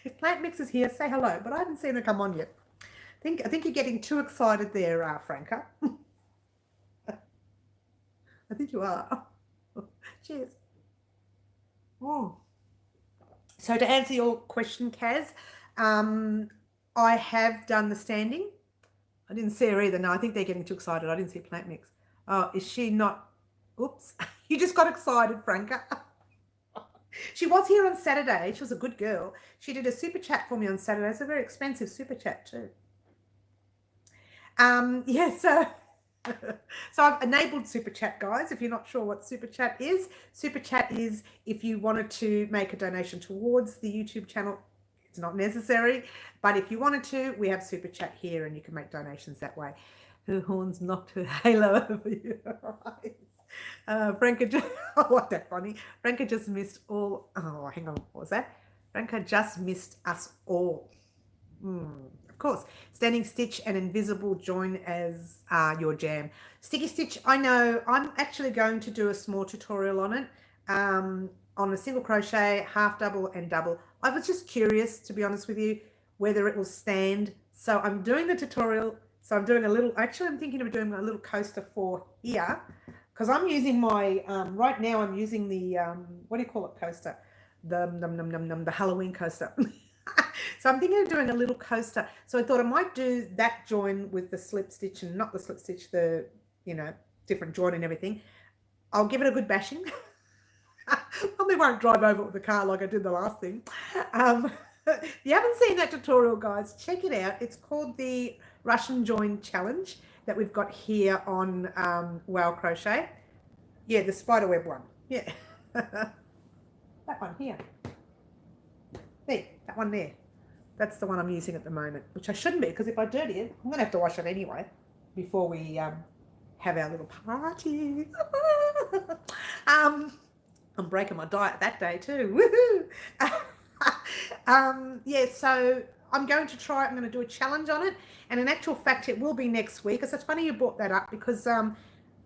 If Plant Mix is here, say hello. But I haven't seen her come on yet. I think you're getting too excited there, Franca. I think you are. Cheers. Oh. So to answer your question, Kaz, I have done the standing. I didn't see her either. No, I think they're getting too excited. I didn't see Plant Mix. Oh, is she not? Oops. You just got excited, Franca. She was here on Saturday. She was a good girl. She did a super chat for me on Saturday. It's a very expensive super chat too. Yeah, so I've enabled super chat, guys. If you're not sure what super chat is if you wanted to make a donation towards the YouTube channel. It's not necessary, but if you wanted to, we have super chat here and you can make donations that way. Her horns knocked her halo over your eyes. Franca just, I like that funny. Franca just missed all, oh, hang on, what was that? Franca just missed us all. Of course, standing stitch and invisible join as your jam. Sticky stitch, I know, I'm actually going to do a small tutorial on it, on a single crochet, half double and double. I was just curious, to be honest with you, whether it will stand. So I'm doing the tutorial. So I'm doing a little, actually I'm thinking of doing a little coaster for here, because I'm using my, right now I'm using the, what do you call it, coaster? The Halloween coaster. So I'm thinking of doing a little coaster. So I thought I might do that join with the slip stitch and not the slip stitch, the, you know, different join and everything. I'll give it a good bashing. Probably won't drive over it with the car like I did the last thing. If you haven't seen that tutorial, guys, check it out. It's called the Russian Join Challenge that we've got here on Wow Crochet. Yeah, the spiderweb one. Yeah. That one here. There, that one there. That's the one I'm using at the moment, which I shouldn't be, because if I dirty it, I'm going to have to wash it anyway before we have our little party. I'm breaking my diet that day too. Woohoo! Yeah, so I'm going to try it. I'm going to do a challenge on it. And in actual fact, it will be next week. It's funny you brought that up, because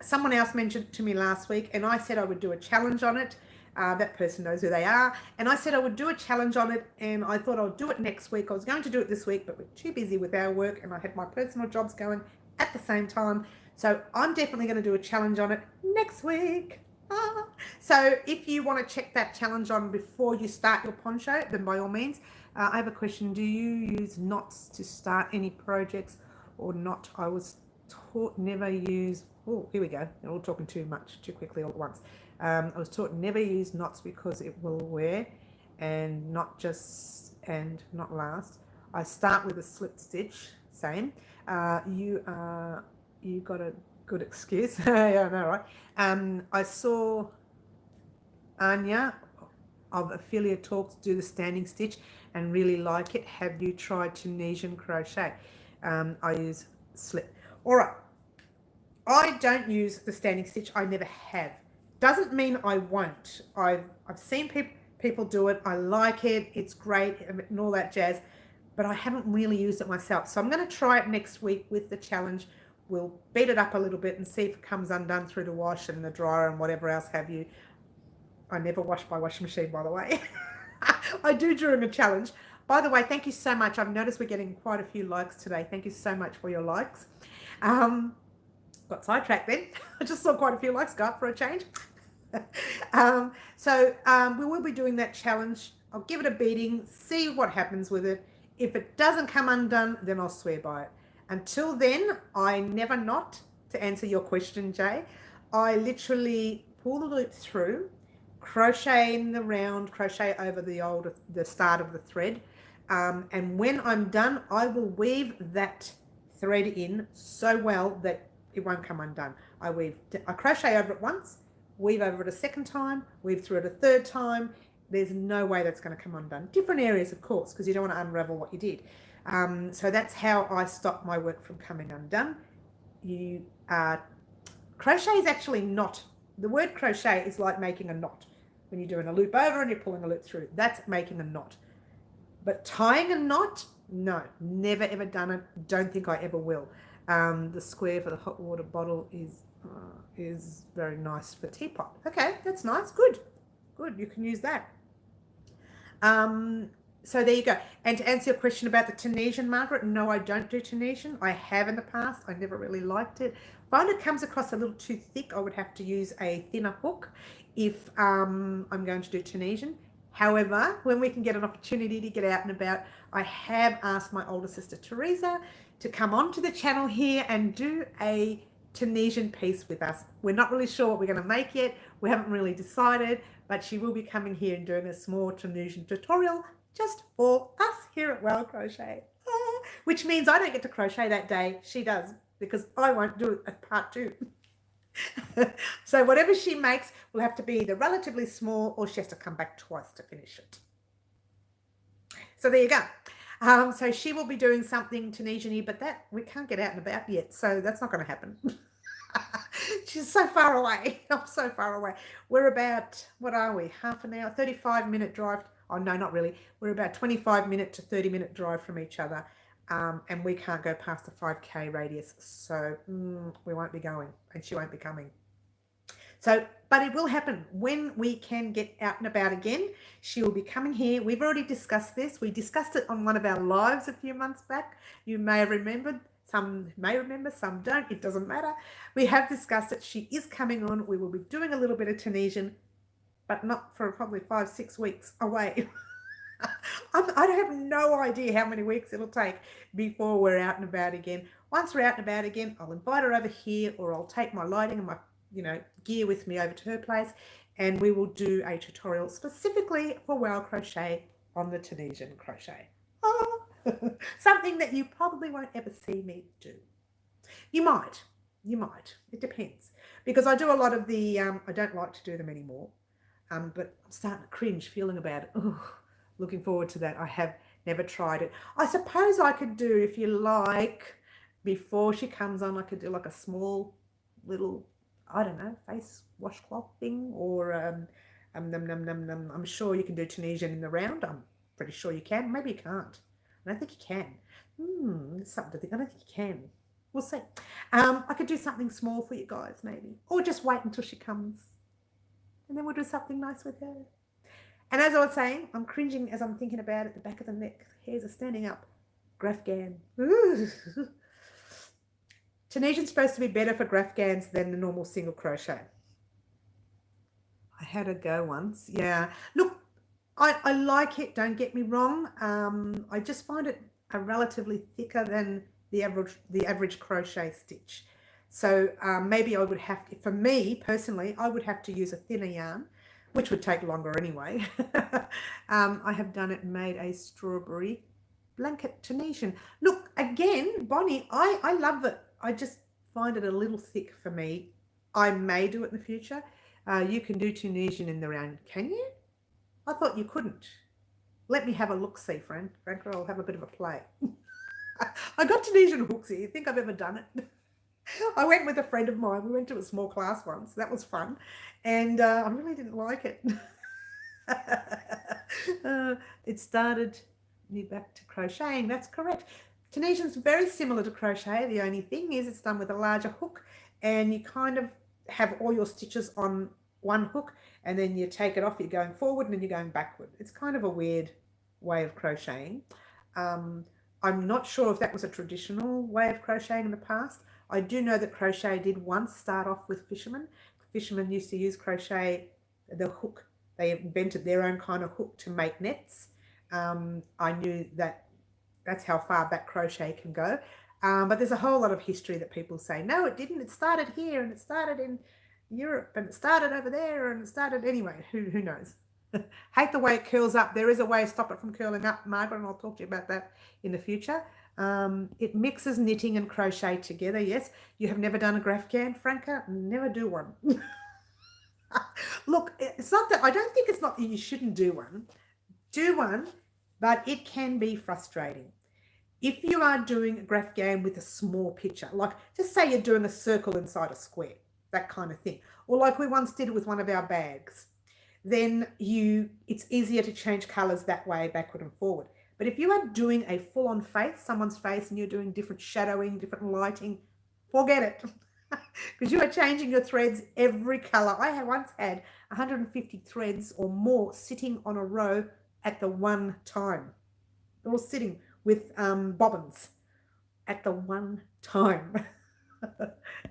someone else mentioned it to me last week, and I said I would do a challenge on it. That person knows who they are. And I said I would do a challenge on it, and I thought I would do it next week. I was going to do it this week, but we're too busy with our work, and I had my personal jobs going at the same time. So I'm definitely going to do a challenge on it next week. So if you want to check that challenge on before you start your poncho, then by all means. I have a question. Do you use knots to start any projects or not? I was taught never use, oh, here we go. They're all talking too much, too quickly all at once. I was taught never use knots because it will wear and not not last. I start with a slip stitch, same. You got a good excuse. Yeah, I know, right? I saw Anya of Affiliate Talks do the standing stitch and really like it. Have you tried Tunisian crochet? I use slip. All right. I don't use the standing stitch. I never have. Doesn't mean I won't. I've seen people do it. I like it. It's great and all that jazz, but I haven't really used it myself. So I'm going to try it next week with the challenge. We'll beat it up a little bit and see if it comes undone through the wash and the dryer and whatever else have you. I never wash my washing machine, by the way. I do during a challenge. By the way, thank you so much. I've noticed we're getting quite a few likes today. Thank you so much for your likes. Got sidetracked then. I just saw quite a few likes go up for a change. We will be doing that challenge. I'll give it a beating, see what happens with it. If it doesn't come undone, then I'll swear by it. Until then, I never knot, to answer your question, Jay. I literally pull the loop through, crochet in the round, crochet over the start of the thread. And when I'm done, I will weave that thread in so well that it won't come undone. I crochet over it once, weave over it a second time, weave through it a third time. There's no way that's going to come undone. Different areas, of course, because you don't want to unravel what you did. So that's how I stop my work from coming undone. Crochet is actually not, the word crochet is like making a knot. When you're doing a loop over and you're pulling a loop through, that's making a knot. But tying a knot, no, never ever done it. Don't think I ever will. The square for the hot water bottle is very nice for teapot. Okay, that's nice. Good. You can use that. So there you go. And to answer your question about the Tunisian, Margaret, no, I don't do Tunisian. I have in the past. I never really liked it. If I find it comes across a little too thick, I would have to use a thinner hook if I'm going to do Tunisian. However, when we can get an opportunity to get out and about, I have asked my older sister Teresa to come onto the channel here and do a Tunisian piece with us. We're not really sure what we're going to make yet. We haven't really decided, but she will be coming here and doing a small Tunisian tutorial just for us here at Well Crochet, which means I don't get to crochet that day. She does, because I won't do it at part 2. So whatever she makes will have to be either relatively small or she has to come back twice to finish it. So there you go. So she will be doing something Tunisian-y, but that we can't get out and about yet, so that's not going to happen. She's so far away. I'm so far away. We're about, what are we, half an hour, 35-minute drive. Oh, no, not really. We're about 25-minute to 30-minute drive from each other, and we can't go past the 5K radius, so we won't be going, and she won't be coming. So, but it will happen when we can get out and about again. She will be coming here. We've already discussed this. We discussed it on one of our lives a few months back. You may have remembered. Some may remember, some don't. It doesn't matter. We have discussed it. She is coming on. We will be doing a little bit of Tunisian, but not for probably 5-6 weeks away. I have no idea how many weeks it'll take before we're out and about again. Once we're out and about again, I'll invite her over here, or I'll take my lighting and my gear with me over to her place, and we will do a tutorial specifically for Well Crochet on the Tunisian crochet. Something that you probably won't ever see me do. You might, it depends, because I do a lot of the, I don't like to do them anymore, but I'm starting to cringe feeling about it. Looking forward to that. I have never tried it. I suppose I could do, if you like, before she comes on, I could do like a small little, I don't know, face washcloth thing, or I'm sure you can do Tunisian in the round. I'm pretty sure you can. Maybe you can't. I don't think you can. There's something to think. I don't think you can. We'll see. I could do something small for you guys, maybe, or just wait until she comes, and then we'll do something nice with her. And as I was saying, I'm cringing as I'm thinking about it. The back of the neck hairs are standing up. Grafgan. Tunisian's supposed to be better for grafgans than the normal single crochet. I had a go once. Yeah. Look, I like it. Don't get me wrong. I just find it a relatively thicker than the average crochet stitch. So maybe I would have to, for me personally, I would have to use a thinner yarn, which would take longer anyway. I have done it and made a strawberry blanket Tunisian. Look, again, Bonnie, I love it. I just find it a little thick for me. I may do it in the future. You can do Tunisian in the round, can you? I thought you couldn't. Let me have a look-see, friend. Franca, I'll have a bit of a play. I got Tunisian hooks here. You think I've ever done it? I went with a friend of mine. We went to a small class once. That was fun. And I really didn't like it. It started me back to crocheting. That's correct. Tunisian's very similar to crochet. The only thing is it's done with a larger hook, and you kind of have all your stitches on one hook, and then you take it off, you're going forward, and then you're going backward. It's kind of a weird way of crocheting. I'm not sure if that was a traditional way of crocheting in the past. I do know that crochet did once start off with fishermen. Fishermen used to use crochet, the hook. They invented their own kind of hook to make nets. I knew that that's how far back crochet can go. But there's a whole lot of history that people say, no, it didn't. It started here and it started in Europe and it started over there and it started anyway. Who knows? Hate the way it curls up. There is a way to stop it from curling up, Margaret, and I'll talk to you about that in the future. It mixes knitting and crochet together. Yes, you have never done a Grafghan, Franca? Never do one. Look, it's not that I don't think it's not that you shouldn't do one. Do one, but it can be frustrating. If you are doing a Grafghan with a small picture, like just say you're doing a circle inside a square, that kind of thing, or like we once did with one of our bags, then it's easier to change colors that way, backward and forward. But if you are doing a full-on face, someone's face, and you're doing different shadowing, different lighting, forget it. Because you are changing your threads every color. I once had 150 threads or more sitting on a row at the one time. They're all sitting with bobbins at the one time.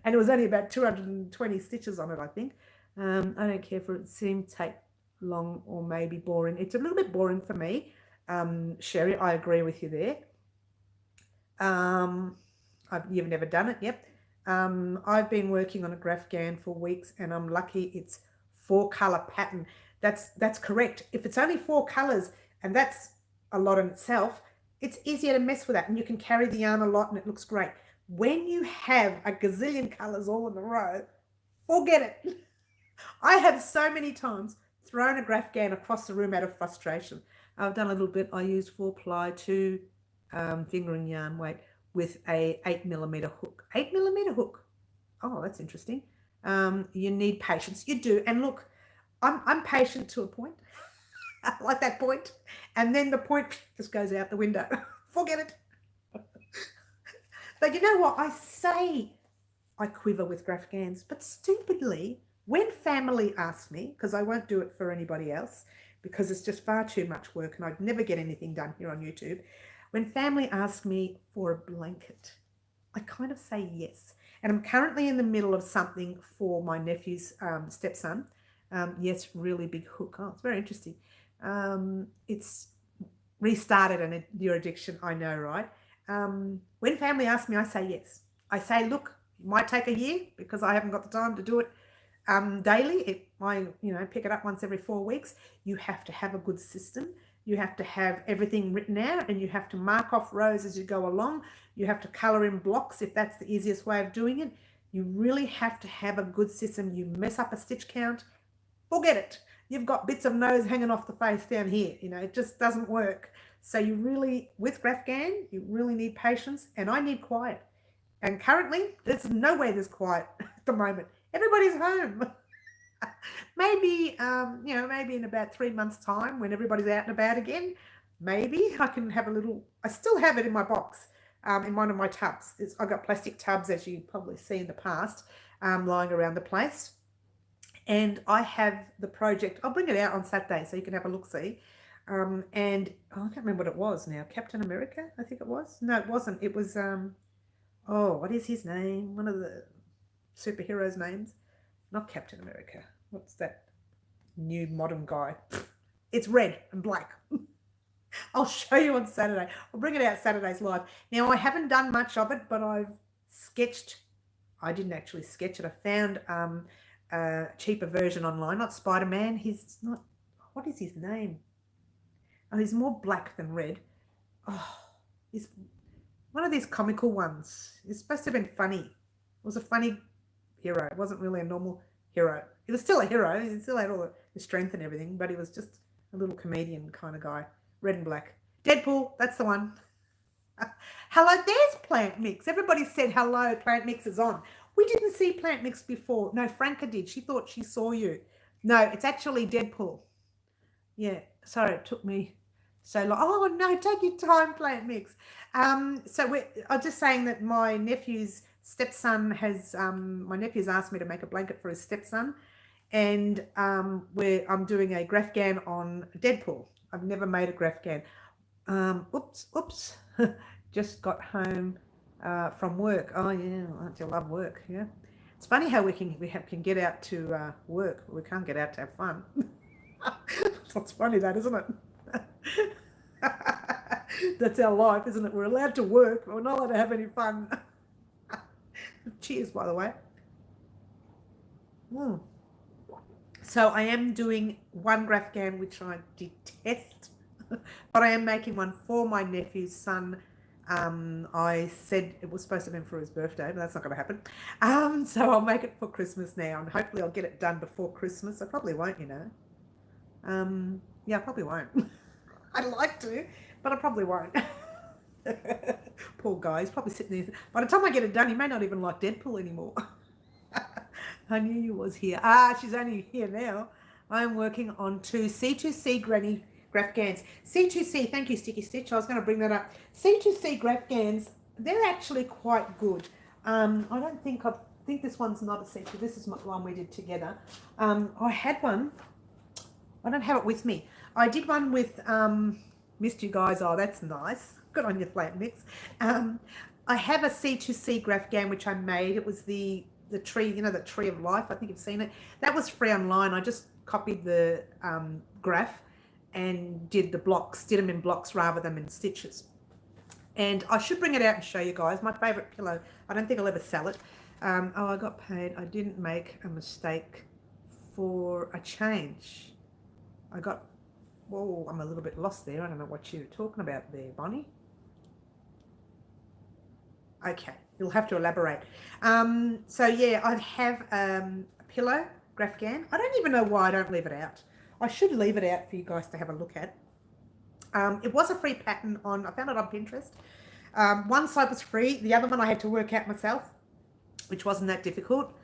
And it was only about 220 stitches on it, I think. I don't care for it seemed to take long or maybe boring. It's a little bit boring for me. Sherry, I agree with you there. You've never done it, yep. I've been working on a Grafghan for weeks and I'm lucky it's 4-color pattern. That's correct. If it's only 4 colors, and that's a lot in itself, it's easier to mess with that and you can carry the yarn a lot and it looks great. When you have a gazillion colors all in a row, forget it. I have so many times thrown a Grafghan across the room out of frustration. I've done a little bit. I used 4-ply 2 fingering yarn weight with a 8mm hook. 8mm hook. Oh, that's interesting. You need patience. You do. And look, I'm patient to a point. Like that point. And then the point just goes out the window. Forget it. But you know what? I say I quiver with Grafghans, but stupidly, when family asks me, because I won't do it for anybody else, because it's just far too much work and I'd never get anything done here on YouTube. When family asks me for a blanket, I kind of say yes. And I'm currently in the middle of something for my nephew's stepson. Yes, really big hook. Oh, it's very interesting. It's restarted an addiction, I know, right? When family asks me, I say yes. I say, look, it might take a year because I haven't got the time to do it daily. I pick it up once every 4 weeks. You have to have a good system. You have to have everything written out and you have to mark off rows as you go along. You have to color in blocks if that's the easiest way of doing it. You really have to have a good system. You mess up a stitch count, forget it. You've got bits of nose hanging off the face down here. It just doesn't work. So you really, with Grafghan, you really need patience and I need quiet. And currently, there's no way there's quiet at the moment. Everybody's home. Maybe, maybe in about 3 months' time when everybody's out and about again, maybe I can have a little, I still have it in my box, in one of my tubs. I've got plastic tubs, as you probably see in the past, lying around the place. And I have the project, I'll bring it out on Saturday so you can have a look-see. And I can't remember what it was now. Captain America, I think it was. No, it wasn't. It was, what is his name? One of the superheroes' names. Not Captain America. What's that new modern guy? It's red and black. I'll show you on Saturday. I'll bring it out Saturday's live. Now, I haven't done much of it, but I've sketched. I didn't actually sketch it. I found a cheaper version online. Not Spider-Man. He's not. What is his name? Oh, he's more black than red. Oh, he's one of these comical ones. He's supposed to have been funny. It was a funny hero. It wasn't really a normal hero. He was still a hero. He still had all the strength and everything, but he was just a little comedian kind of guy. Red and black. Deadpool, that's the one. Hello, there's Plant Mix. Everybody said hello, Plant Mix is on. We didn't see Plant Mix before. No, Franca did. She thought she saw you. No, it's actually Deadpool. Yeah, sorry, it took me so long. Oh, no, take your time, Plant Mix. I'm just saying that my nephew's stepson has, my nephew's asked me to make a blanket for his stepson, and I'm doing a Grafghan on Deadpool. I've never made a Grafghan. Oops. Just got home from work. Oh yeah, I love work. Yeah, it's funny how we can get out to work. We can't get out to have fun. That's funny, that, isn't it? That's our life, isn't it? We're allowed to work, but we're not allowed to have any fun. Cheers, by the way. Mm. So I am doing one Grafgan, which I detest, but I am making one for my nephew's son. I said it was supposed to have been for his birthday, but that's not going to happen. So I'll make it for Christmas now, and hopefully I'll get it done before Christmas. I probably won't, you know. Yeah, I probably won't. I'd like to, but I probably won't. Poor guy, he's probably sitting there. By the time I get it done, he may not even like Deadpool anymore. I knew you was here. She's only here now. I'm working on two C2C Granny Grafgans. C2C, thank you, Sticky Stitch. I was going to bring that up. C2C Grafgans, they're actually quite good. I think this one's not a C2. This is the one we did together. I had one. I don't have it with me. I did one with, missed you guys. Oh, that's nice. Good on your flat mix. I have a C2C Grafgan, which I made. It was the tree, you know, the tree of life. I think you've seen it. That was free online. I just copied the graph and did the blocks, did them in blocks rather than in stitches. And I should bring it out and show you guys. My favorite pillow. I don't think I'll ever sell it. Oh, I got paid. I didn't make a mistake for a change. Whoa, I'm a little bit lost there. I don't know what you're talking about there, Bonnie. Okay, you'll have to elaborate. So yeah, I have a pillow, Grafgan. I don't even know why I don't leave it out. I should leave it out for you guys to have a look at. It was a free pattern on, I found it on Pinterest. One side was free. The other one I had to work out myself, which wasn't that difficult.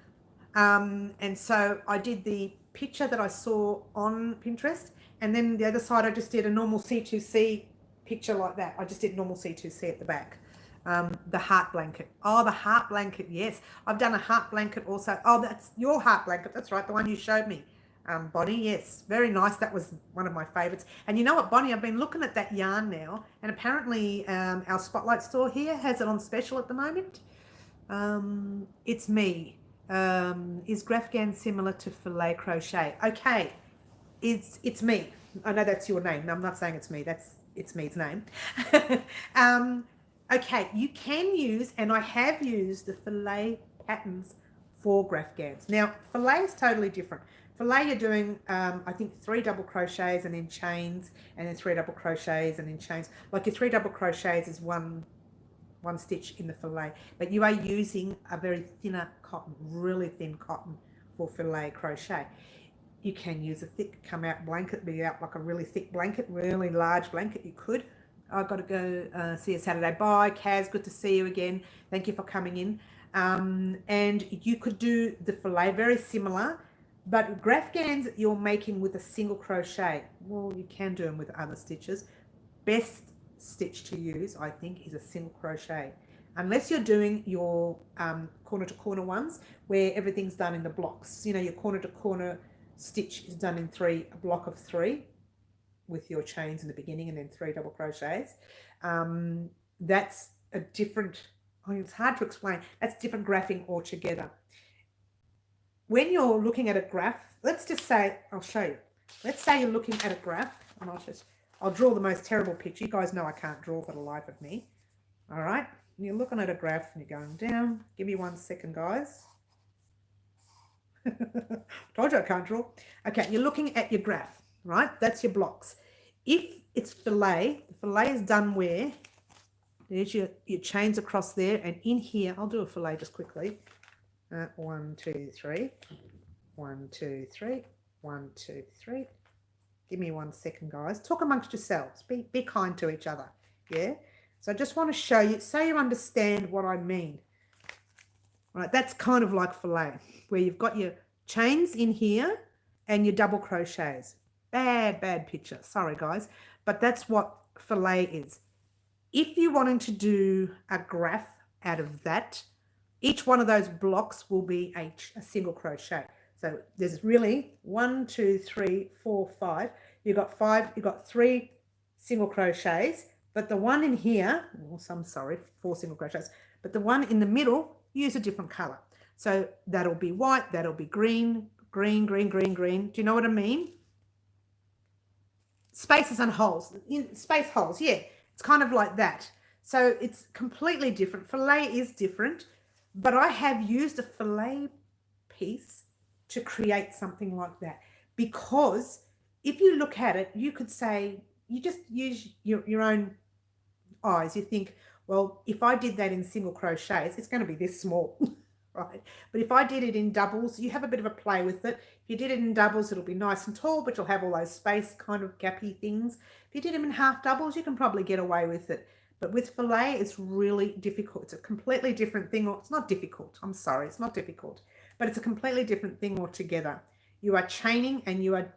And so I did the picture that I saw on Pinterest, and then the other side I just did a normal C2C picture like that. I just did normal C2C at the back. The heart blanket. Oh, the heart blanket, yes. I've done a heart blanket also. Oh, that's your heart blanket. That's right, the one you showed me. Bonnie, yes, very nice. That was one of my favorites. And you know what, Bonnie, I've been looking at that yarn now, and apparently our Spotlight store here has it on special at the moment. It's me. Is Grafgan similar to filet crochet? Okay, it's me. I know that's your name. No, I'm not saying it's me. It's me's name. Okay, you can use, and I have used the filet patterns for Grafgans. Now, filet is totally different. Filet, you're doing, I think, 3 double crochets and then chains, and then 3 double crochets and then chains. Like your 3 double crochets is one stitch in the filet, but you are using a very thinner cotton, really thin cotton for filet crochet. You can use a thick come out blanket, be out like a really thick blanket, really large blanket. You could. I've got to go see you Saturday. Bye, Kaz. Good to see you again. Thank you for coming in. And you could do the filet, very similar, but Grafgans you're making with a single crochet. Well, you can do them with other stitches. Best stitch to use, I think, is a single crochet, unless you're doing your corner to corner ones where everything's done in the blocks. You know, your corner to corner stitch is done in a block of 3 with your chains in the beginning and then 3 double crochets. That's a different, I mean, it's hard to explain. That's different graphing altogether. When you're looking at a graph, let's just say, I'll show you. Let's say you're looking at a graph, and I'll draw the most terrible picture. You guys know I can't draw for the life of me. All right. And you're looking at a graph and you're going down. Give me 1 second, guys. Told you I can't draw. Okay, you're looking at your graph, right? That's your blocks. If it's filet, the filet is done where there's your chains across there, and in here, I'll do a filet just quickly. 1, 2, 3. 1, 2, 3. 1, 2, 3. Give me 1 second, guys. Talk amongst yourselves. Be kind to each other. Yeah. So I just want to show you, so you understand what I mean. Right. That's kind of like filet, where you've got your chains in here and your double crochets. Bad picture. Sorry, guys. But that's what filet is. If you're wanting to do a graph out of that, each one of those blocks will be a single crochet. So there's really 1, 2, 3, 4, 5. You've got 3 single crochets, but the one in here, 4 single crochets, but the one in the middle, use a different color. So that'll be white, that'll be green, green, green, green, green. Do you know what I mean? Spaces and holes, space holes, yeah. It's kind of like that. So it's completely different. Filet is different, but I have used a filet piece to create something like that, because if you look at it, you could say, you just use your own eyes. You think, well, if I did that in single crochets, it's going to be this small, right? But if I did it in doubles, you have a bit of a play with it. If you did it in doubles, it'll be nice and tall, but you'll have all those space kind of gappy things. If you did them in half doubles, you can probably get away with it. But with filet, it's really difficult. It's a completely different thing. Or it's not difficult. I'm sorry, it's not difficult. But it's a completely different thing altogether. You are chaining and you are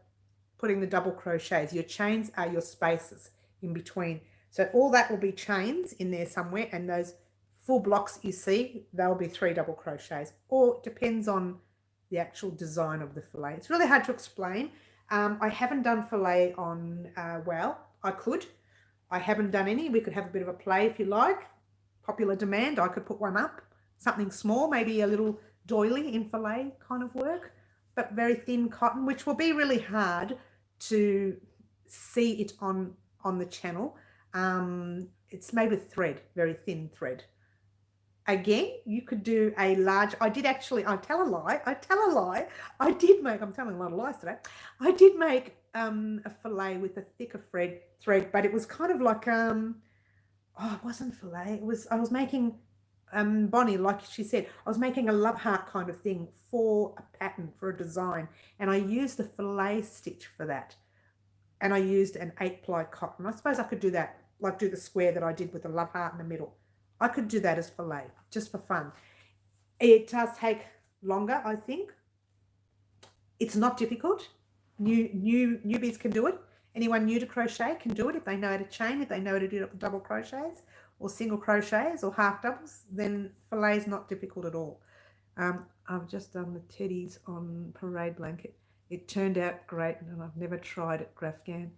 putting the double crochets. Your chains are your spaces in between. So all that will be chains in there somewhere, and those full blocks you see, they'll be 3 double crochets, or it depends on the actual design of the filet. It's really hard to explain. I haven't done filet on, well, I could. I haven't done any. We could have a bit of a play if you like. Popular demand, I could put one up. Something small, maybe a little doily in filet kind of work, but very thin cotton, which will be really hard to see it on the channel. It's made with thread, very thin thread. Again, you could do a large, I did actually, I tell a lie, I did make, I'm telling a lot of lies today, I did make a filet with a thicker thread, but it was kind of like, oh, it wasn't filet, it was, I was making, Bonnie, like she said, I was making a love heart kind of thing for a pattern, for a design, and I used the filet stitch for that. And I used an 8-ply cotton. I suppose I could do that, like do the square that I did with the love heart in the middle. I could do that as filet, just for fun. It does take longer, I think. It's not difficult. Newbies can do it. Anyone new to crochet can do it if they know how to chain, if they know how to do double crochets or single crochets or half doubles, then filet is not difficult at all. I've just done the teddies on parade blanket. It turned out great, and I've never tried it, Grafgan.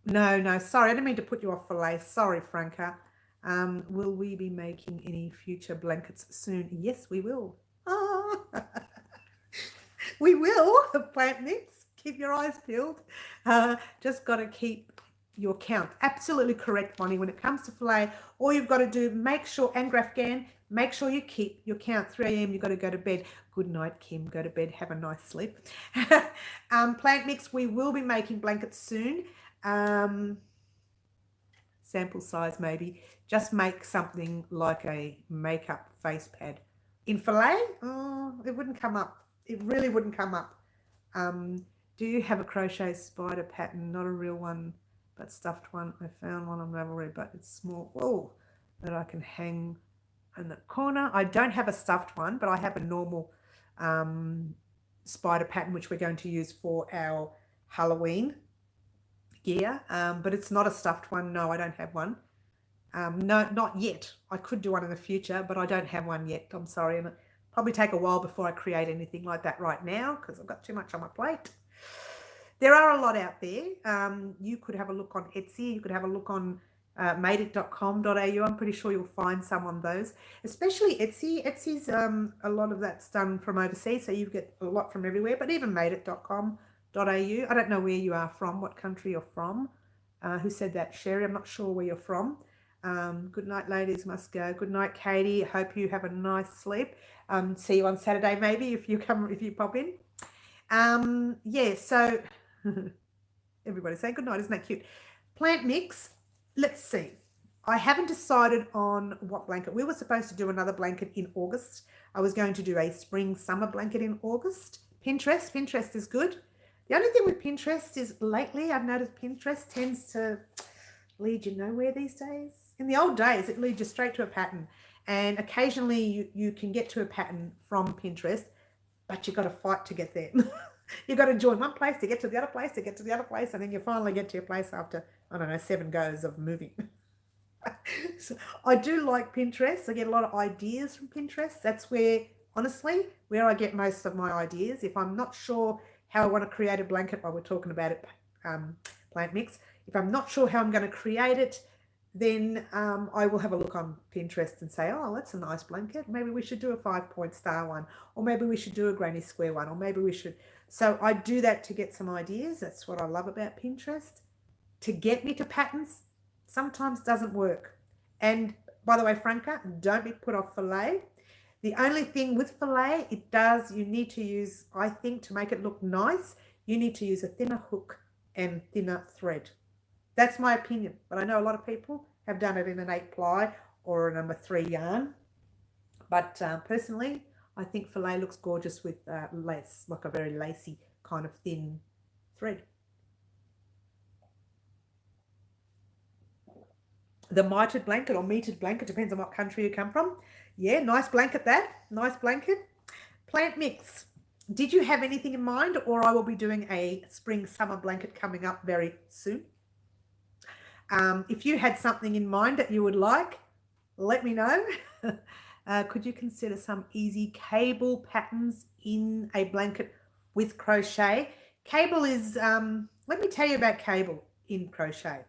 No, sorry, I didn't mean to put you off filet. Sorry, Franca. Will we be making any future blankets soon? Yes, we will. Ah. We will, plant mix. Keep your eyes peeled. Just got to keep your count. Absolutely correct, Bonnie. When it comes to filet, all you've got to do, make sure, and Grafgan, make sure you keep your count. 3 a.m. you've got to go to bed. Good night, Kim. Go to bed. Have a nice sleep. Plant mix, we will be making blankets soon. Sample size maybe. Just make something like a makeup face pad. In filet, oh, it wouldn't come up. It really wouldn't come up. Do you have a crochet spider pattern? Not a real one, but stuffed one. I found one on Ravelry, but it's small. Oh, that I can hang in the corner. I don't have a stuffed one, but I have a normal spider pattern, which we're going to use for our Halloween gear. But it's not a stuffed one. No, I don't have one. No, not yet. I could do one in the future, but I don't have one yet. I'm sorry. And it'll probably take a while before I create anything like that right now, because I've got too much on my plate. There are a lot out there. You could have a look on Etsy. You could have a look on madeit.com.au. I'm pretty sure you'll find some on those, especially Etsy. Etsy's a lot of that's done from overseas, so you get a lot from everywhere, but even madeit.com.au. I don't know where you are from, what country you're from. Who said that? Sherry, I'm not sure where you're from. Good night, ladies, must go. Good night, Katie. Hope you have a nice sleep. See you on Saturday, maybe, if you pop in. Yeah, so everybody's saying good night, isn't that cute? Plant mix, let's see. I haven't decided on what blanket. We were supposed to do another blanket in August. I was going to do a spring summer blanket in August. Pinterest is good. The only thing with Pinterest is lately I've noticed Pinterest tends to lead you nowhere these days. In the old days, it leads you straight to a pattern. And occasionally you can get to a pattern from Pinterest, but you've got to fight to get there. You've got to join one place to get to the other place, to get to the other place, and then you finally get to your place after, I don't know, 7 goes of moving. So I do like Pinterest. I get a lot of ideas from Pinterest. That's where, honestly, where I get most of my ideas. If I'm not sure how I want to create a blanket, while we're talking about it, plant mix, if I'm not sure how I'm going to create it, then I will have a look on Pinterest and say, oh, that's a nice blanket. Maybe we should do a 5-point star one, or maybe we should do a granny square one, or maybe we should. So I do that to get some ideas. That's what I love about Pinterest. to get me to patterns sometimes doesn't work. And by the way, Franca, don't be put off filet. The only thing with filet, you need to use, I think, to make it look nice, you need to use a thinner hook and thinner thread. That's my opinion, but I know a lot of people have done it in an 8-ply or a number 3 yarn. But personally, I think filet looks gorgeous with lace, like a very lacy kind of thin thread. The mitered blanket or metered blanket, depends on what country you come from. Yeah, nice blanket that. Nice blanket. Plant mix. Did you have anything in mind, or I will be doing a spring summer blanket coming up very soon? If you had something in mind that you would like, let me know. Could you consider some easy cable patterns in a blanket with crochet? Cable is, let me tell you about cable in crochet.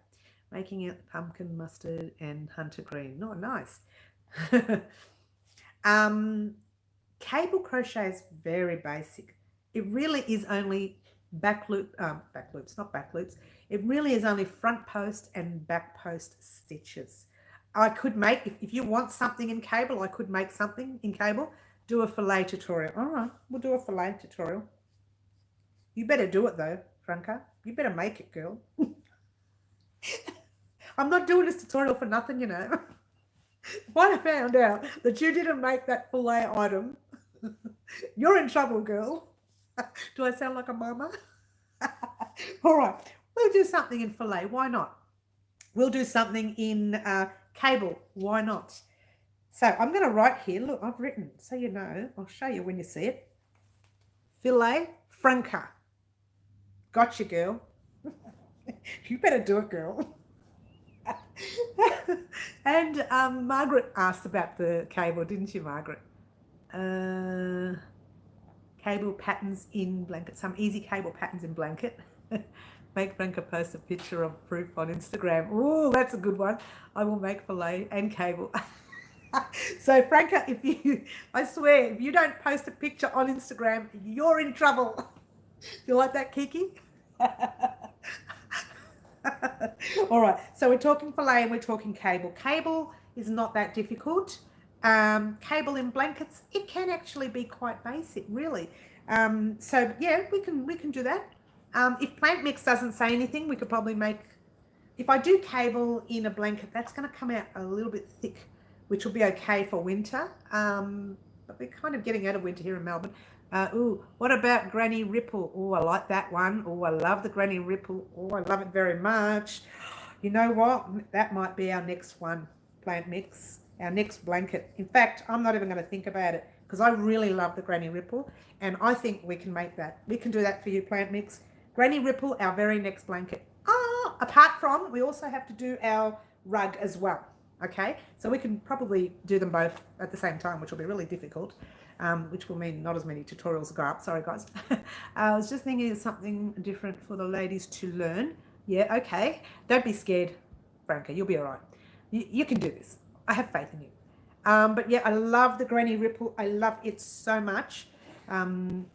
Making out pumpkin, mustard, and hunter green. Oh, nice. Cable crochet is very basic. It really is only back loops, not back loops. It really is only front post and back post stitches. I could make, if you want something in cable, I could make something in cable. Do a filet tutorial. All right, we'll do a filet tutorial. You better do it though, Franca. You better make it, girl. I'm not doing this tutorial for nothing, you know. When I found out that you didn't make that filet item, you're in trouble, girl. Do I sound like a mama? All right, we'll do something in filet. Why not? We'll do something in cable. Why not? So I'm going to write here. Look, I've written, so you know. I'll show you when you see it. Filet Franca. Gotcha, girl. You better do it, girl. And Margaret asked about the cable, didn't you, Margaret? Cable patterns in blanket. Some easy cable patterns in blanket. Make Franca post a picture of proof on Instagram. Oh, that's a good one. I will make filet and cable. So Franca, I swear, if you don't post a picture on Instagram, you're in trouble. You like that, Kiki? All right, so we're talking filet and we're talking cable. Cable is not that difficult. Cable in blankets, it can actually be quite basic, really. So yeah, we can do that. If plant mix doesn't say anything, we could probably make, if I do cable in a blanket, that's going to come out a little bit thick, which will be okay for winter. But we're kind of getting out of winter here in Melbourne. Ooh, what about Granny Ripple? Oh, I like that one. Oh, I love the Granny Ripple. Oh, I love it very much. You know what? That might be our next one, plant mix, our next blanket. In fact, I'm not even going to think about it because I really love the Granny Ripple, and I think we can make that. We can do that for you, plant mix. Granny Ripple, our very next blanket. Apart from, we also have to do our rug as well. Okay, so we can probably do them both at the same time, which will be really difficult. Which will mean not as many tutorials go up. Sorry, guys. I was just thinking of something different for the ladies to learn. Yeah, okay. Don't be scared, Franca. You'll be all right. You can do this. I have faith in you. But yeah, I love the Granny Ripple. I love it so much.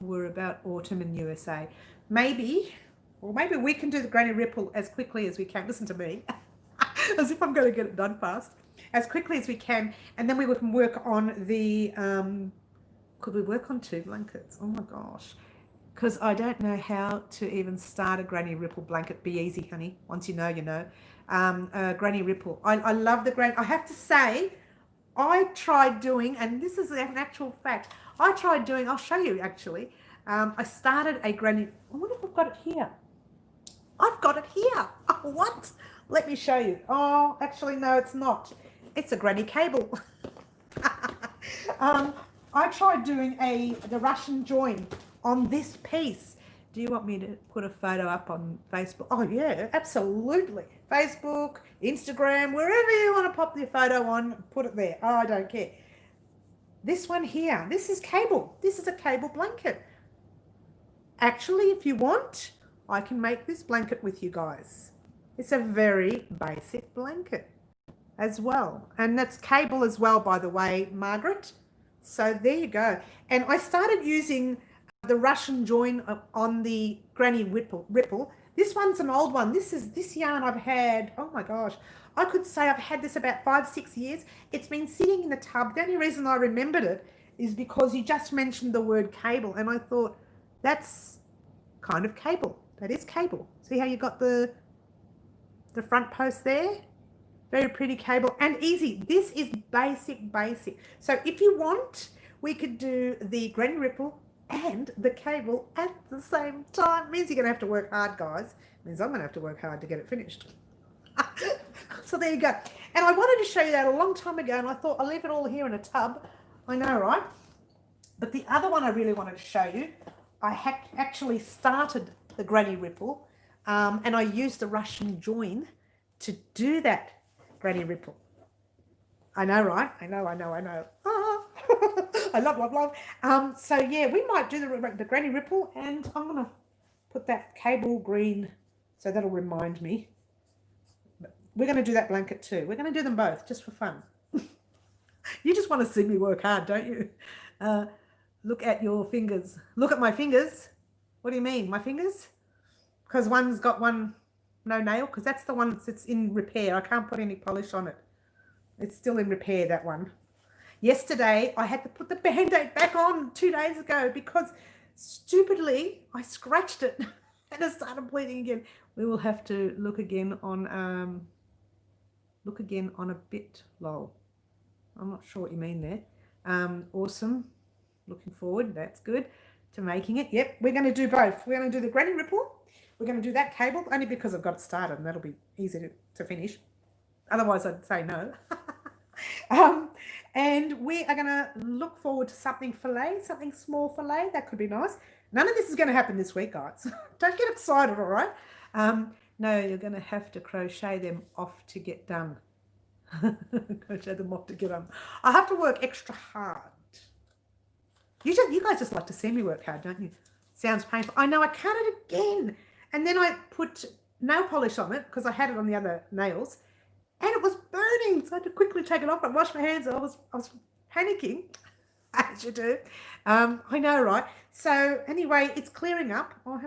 We're about autumn in USA. Maybe we can do the Granny Ripple as quickly as we can. Listen to me. As if I'm going to get it done fast. As quickly as we can. And then we can work on the... could we work on 2 blankets? Oh my gosh. Because I don't know how to even start a Granny Ripple blanket. Be easy, honey. Once you know, you know. Granny Ripple. I love the Granny. I have to say, I tried doing, and this is an actual fact, I tried doing, I'll show you actually. I started a Granny, I wonder if I've got it here. I've got it here. Oh, what? Let me show you. Oh, actually, no, it's not. It's a Granny cable. I tried doing the Russian join on this piece. Do you want me to put a photo up on Facebook? Oh, yeah, absolutely. Facebook, Instagram, wherever you want to pop your photo on, put it there. Oh, I don't care. This one here, this is cable. This is a cable blanket. Actually, if you want, I can make this blanket with you guys. It's a very basic blanket as well. And that's cable as well, by the way, Margaret. So there you go. And I started using the Russian join on the Granny Ripple This one's an old one. This yarn I've had, oh my gosh, I could say I've had this about 5-6 years. It's been sitting in the tub. The only reason I remembered it is because you just mentioned the word cable, and I thought that's kind of cable. That is cable. See how you got the front post there? Very pretty cable and easy. This is basic. So if you want, we could do the granny ripple and the cable at the same time. It means you're going to have to work hard, guys. It means I'm going to have to work hard to get it finished. So there you go. And I wanted to show you that a long time ago, and I thought I'll leave it all here in a tub. I know, right? But the other one I really wanted to show you, I actually started the granny ripple, and I used the Russian join to do that granny ripple. I know, right? I know. Ah. I love. So yeah, we might do the granny ripple, and I'm gonna put that cable green, so that'll remind me. We're gonna do that blanket too. We're gonna do them both just for fun. You just want to see me work hard, don't you? Look at your fingers. Look at my fingers. What do you mean, my fingers? Because one's got one no nail, because that's the one that's in repair. I can't put any polish on it. It's still in repair, that one. Yesterday, I had to put the Band-Aid back on 2 days ago because stupidly I scratched it and it started bleeding again. We will have to look again on a bit. Lol. I'm not sure what you mean there. Awesome. Looking forward. That's good to making it. Yep, we're going to do both. We're going to do the granny ripple. We're going to do that cable only because I've got it started, and that'll be easy to finish. Otherwise, I'd say no. And we are going to look forward to something fillet, something small fillet. That could be nice. None of this is going to happen this week, guys. Don't get excited, all right? No, you're going to have to crochet them off to get done. Crochet them off to get done. I have to work extra hard. You guys just like to see me work hard, don't you? Sounds painful. I know, I cut it again. And then I put nail polish on it because I had it on the other nails. And it was burning, so I had to quickly take it off and wash my hands. I was panicking, as you do. I know, right? So anyway, it's clearing up. What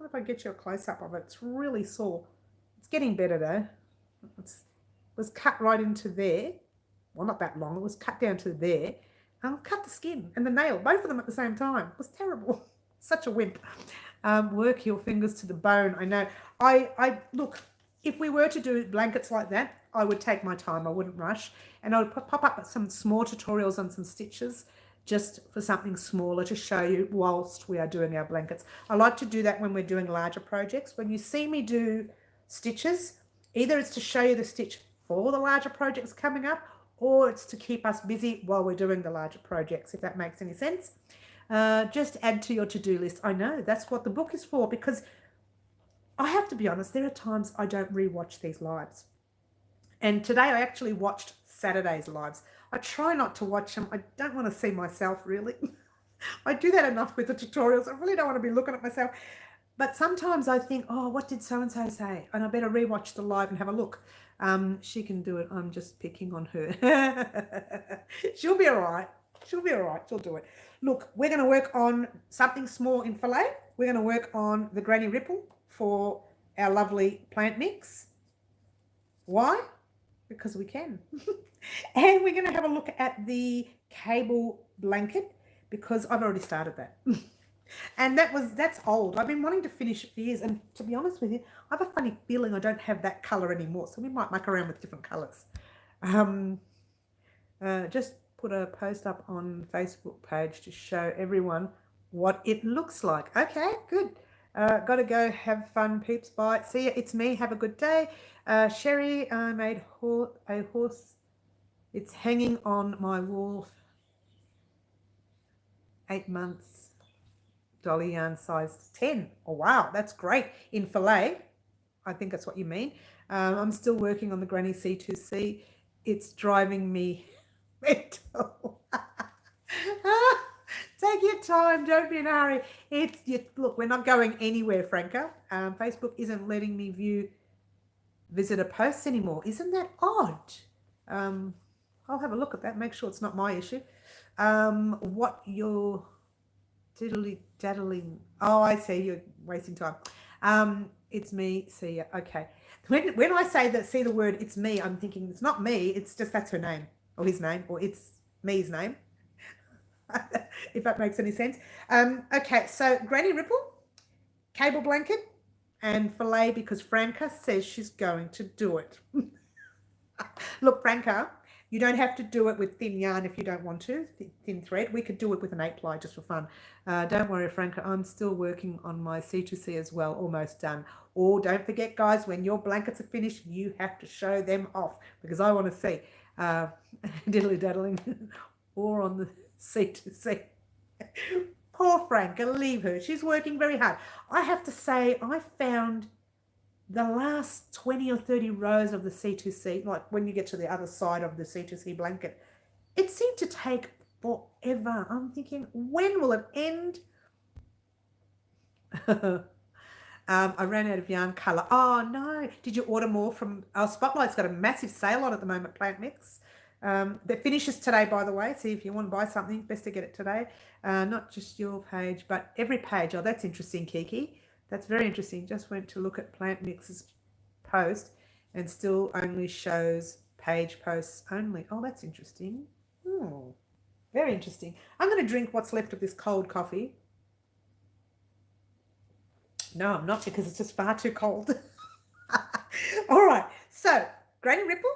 if I get you a close-up of it? It's really sore. It's getting better, though. It was cut right into there. Well, not that long. It was cut down to there. And cut the skin and the nail, both of them at the same time. It was terrible. Such a wimp. Work your fingers to the bone. I know. I look, if we were to do blankets like that, I would take my time. I wouldn't rush. And I would pop up some small tutorials on some stitches just for something smaller to show you whilst we are doing our blankets. I like to do that when we're doing larger projects. When you see me do stitches, either it's to show you the stitch for the larger projects coming up, or it's to keep us busy while we're doing the larger projects, if that makes any sense. Just add to your to-do list. I know, that's what the book is for, because I have to be honest, there are times I don't rewatch these lives. And today I actually watched Saturday's lives. I try not to watch them. I don't want to see myself, really. I do that enough with the tutorials. I really don't want to be looking at myself. But sometimes I think, oh, what did so-and-so say? And I better rewatch the live and have a look. She can do it. I'm just picking on her. She'll be all right. She'll be all right. She'll do it. Look, we're going to work on something small in fillet. We're going to work on the granny ripple for our lovely plant mix. Why? Because we can. And we're going to have a look at the cable blanket because I've already started that. And that's old. I've been wanting to finish it for years. And to be honest with you, I have a funny feeling I don't have that colour anymore. So we might muck around with different colours. Just put a post up on Facebook page to show everyone what it looks like. Okay, good. Got to go. Have fun, peeps. Bye. See ya. It's me. Have a good day. Sherry, I made a horse. It's hanging on my wall. 8 months. Dolly yarn size 10. Oh, wow. That's great. In fillet. I think that's what you mean. I'm still working on the Granny C2C. It's driving me mental. Take your time. Don't be in a hurry. Look, we're not going anywhere, Franca. Facebook isn't letting me view visitor posts anymore. Isn't that odd? I'll have a look at that. Make sure it's not my issue. What you're diddly-daddling. Oh, I see. You're wasting time. It's me. See ya. Okay. When I say that, see the word it's me, I'm thinking it's not me. It's just that's her name or his name or it's me's name. If that makes any sense. Okay. So Granny Ripple, cable blanket, and fillet because Franca says she's going to do it. Look, Franca, you don't have to do it with thin yarn if you don't want to, thin thread. We could do it with an 8-ply just for fun. Don't worry, Franca, I'm still working on my C2C as well, almost done. Or don't forget, guys, when your blankets are finished, you have to show them off because I want to see. Diddly-daddling. Or on the C2C. Poor Franca, leave her. She's working very hard. I have to say, I found the last 20 or 30 rows of the C2C, like when you get to the other side of the C2C blanket, it seemed to take forever. I'm thinking, when will it end? I ran out of yarn colour. Oh, no. Did you order more from... Our Spotlight's got a massive sale on at the moment, Plant Mix. That finishes today, by the way. See, if you want to buy something, best to get it today. Not just your page, but every page. Oh, that's interesting, Kiki. That's very interesting. Just went to look at Plant Mix's post and still only shows page posts only. Oh, that's interesting. Oh, very interesting. I'm going to drink what's left of this cold coffee. No, I'm not because it's just far too cold. All right. So, Granny Ripple.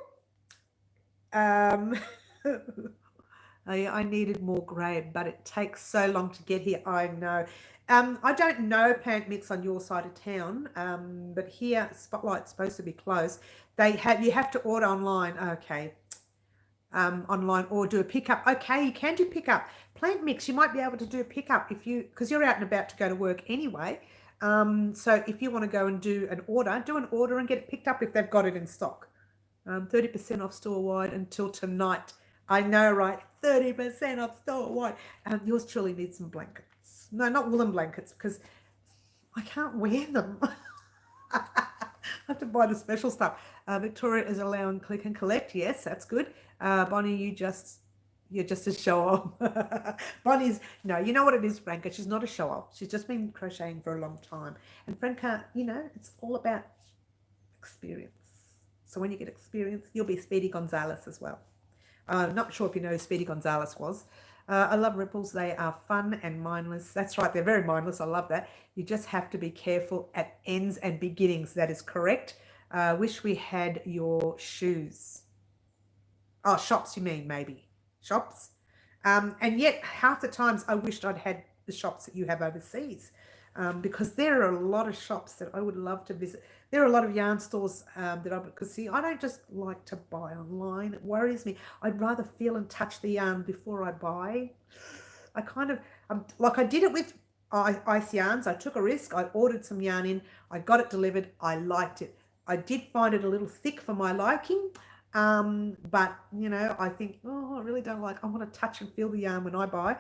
I needed more grey, but it takes so long to get here. I know. I don't know Plant Mix on your side of town, but here Spotlight's supposed to be close. You have to order online. Okay. Online or do a pickup. Okay, you can do pickup. Plant Mix, you might be able to do a pickup because you're out and about to go to work anyway. So if you want to go and do an order and get it picked up if they've got it in stock. 30% off store-wide until tonight. I know, right? 30% off store-wide. Yours truly needs some blankets. No, not woolen blankets because I can't wear them. I have to buy the special stuff. Victoria is allowing click and collect. Yes, that's good. Bonnie, you're just a show-off. Bonnie's, no, you know what it is, Franca. She's not a show-off. She's just been crocheting for a long time. And Franca, it's all about experience. So when you get experience, you'll be Speedy Gonzalez as well. Not sure if you know who Speedy Gonzalez was. I love ripples. They are fun and mindless. That's right. They're very mindless. I love that. You just have to be careful at ends and beginnings. That is correct. Wish we had your shoes. Oh, shops, you mean, maybe. Shops. And yet, half the times I wished I'd had the shops that you have overseas. Because there are a lot of shops that I would love to visit. There are a lot of yarn stores because see, I don't just like to buy online. It worries me. I'd rather feel and touch the yarn before I buy. I kind of, like I did it with Ice Yarns. I took a risk. I ordered some yarn in. I got it delivered. I liked it. I did find it a little thick for my liking. But, I think, I really don't I want to touch and feel the yarn when I buy.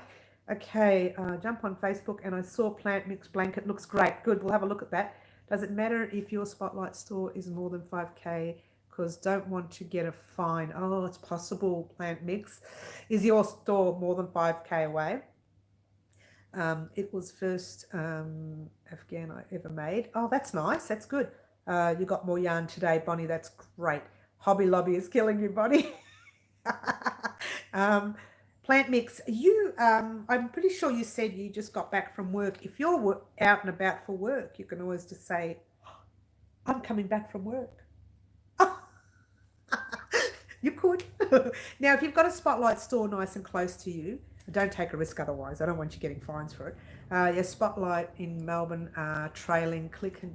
Okay, jump on Facebook and I saw Plant Mix blanket. Looks great. Good, we'll have a look at that. Does it matter if your Spotlight store is more than 5K? Because don't want to get a fine. Oh, it's possible, Plant Mix. Is your store more than 5K away? It was first Afghan I ever made. Oh, that's nice. That's good. You got more yarn today, Bonnie. That's great. Hobby Lobby is killing you, Bonnie. Plant Mix, I'm pretty sure you said you just got back from work. If you're out and about for work, you can always just say, I'm coming back from work. You could. Now, if you've got a Spotlight store nice and close to you, don't take a risk otherwise. I don't want you getting fines for it. Your Spotlight in Melbourne, trialing click and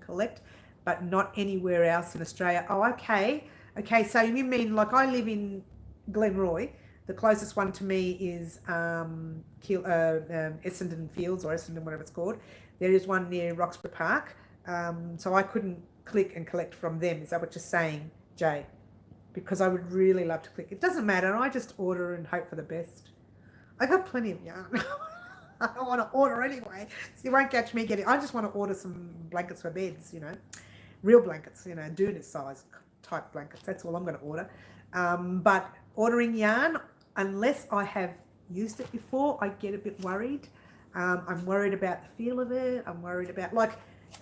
collect, but not anywhere else in Australia. Oh, okay. Okay, so you mean like I live in Glenroy. The closest one to me is Essendon Fields or Essendon, whatever it's called. There is one near Roxburgh Park. So I couldn't click and collect from them. Is that what you're saying, Jay? Because I would really love to click. It doesn't matter. I just order and hope for the best. I got plenty of yarn. I don't want to order anyway. So you won't catch me I just want to order some blankets for beds, real blankets, doona size type blankets. That's all I'm going to order. But ordering yarn, unless I have used it before, I get a bit worried. I'm worried about the feel of it. I'm worried about, like,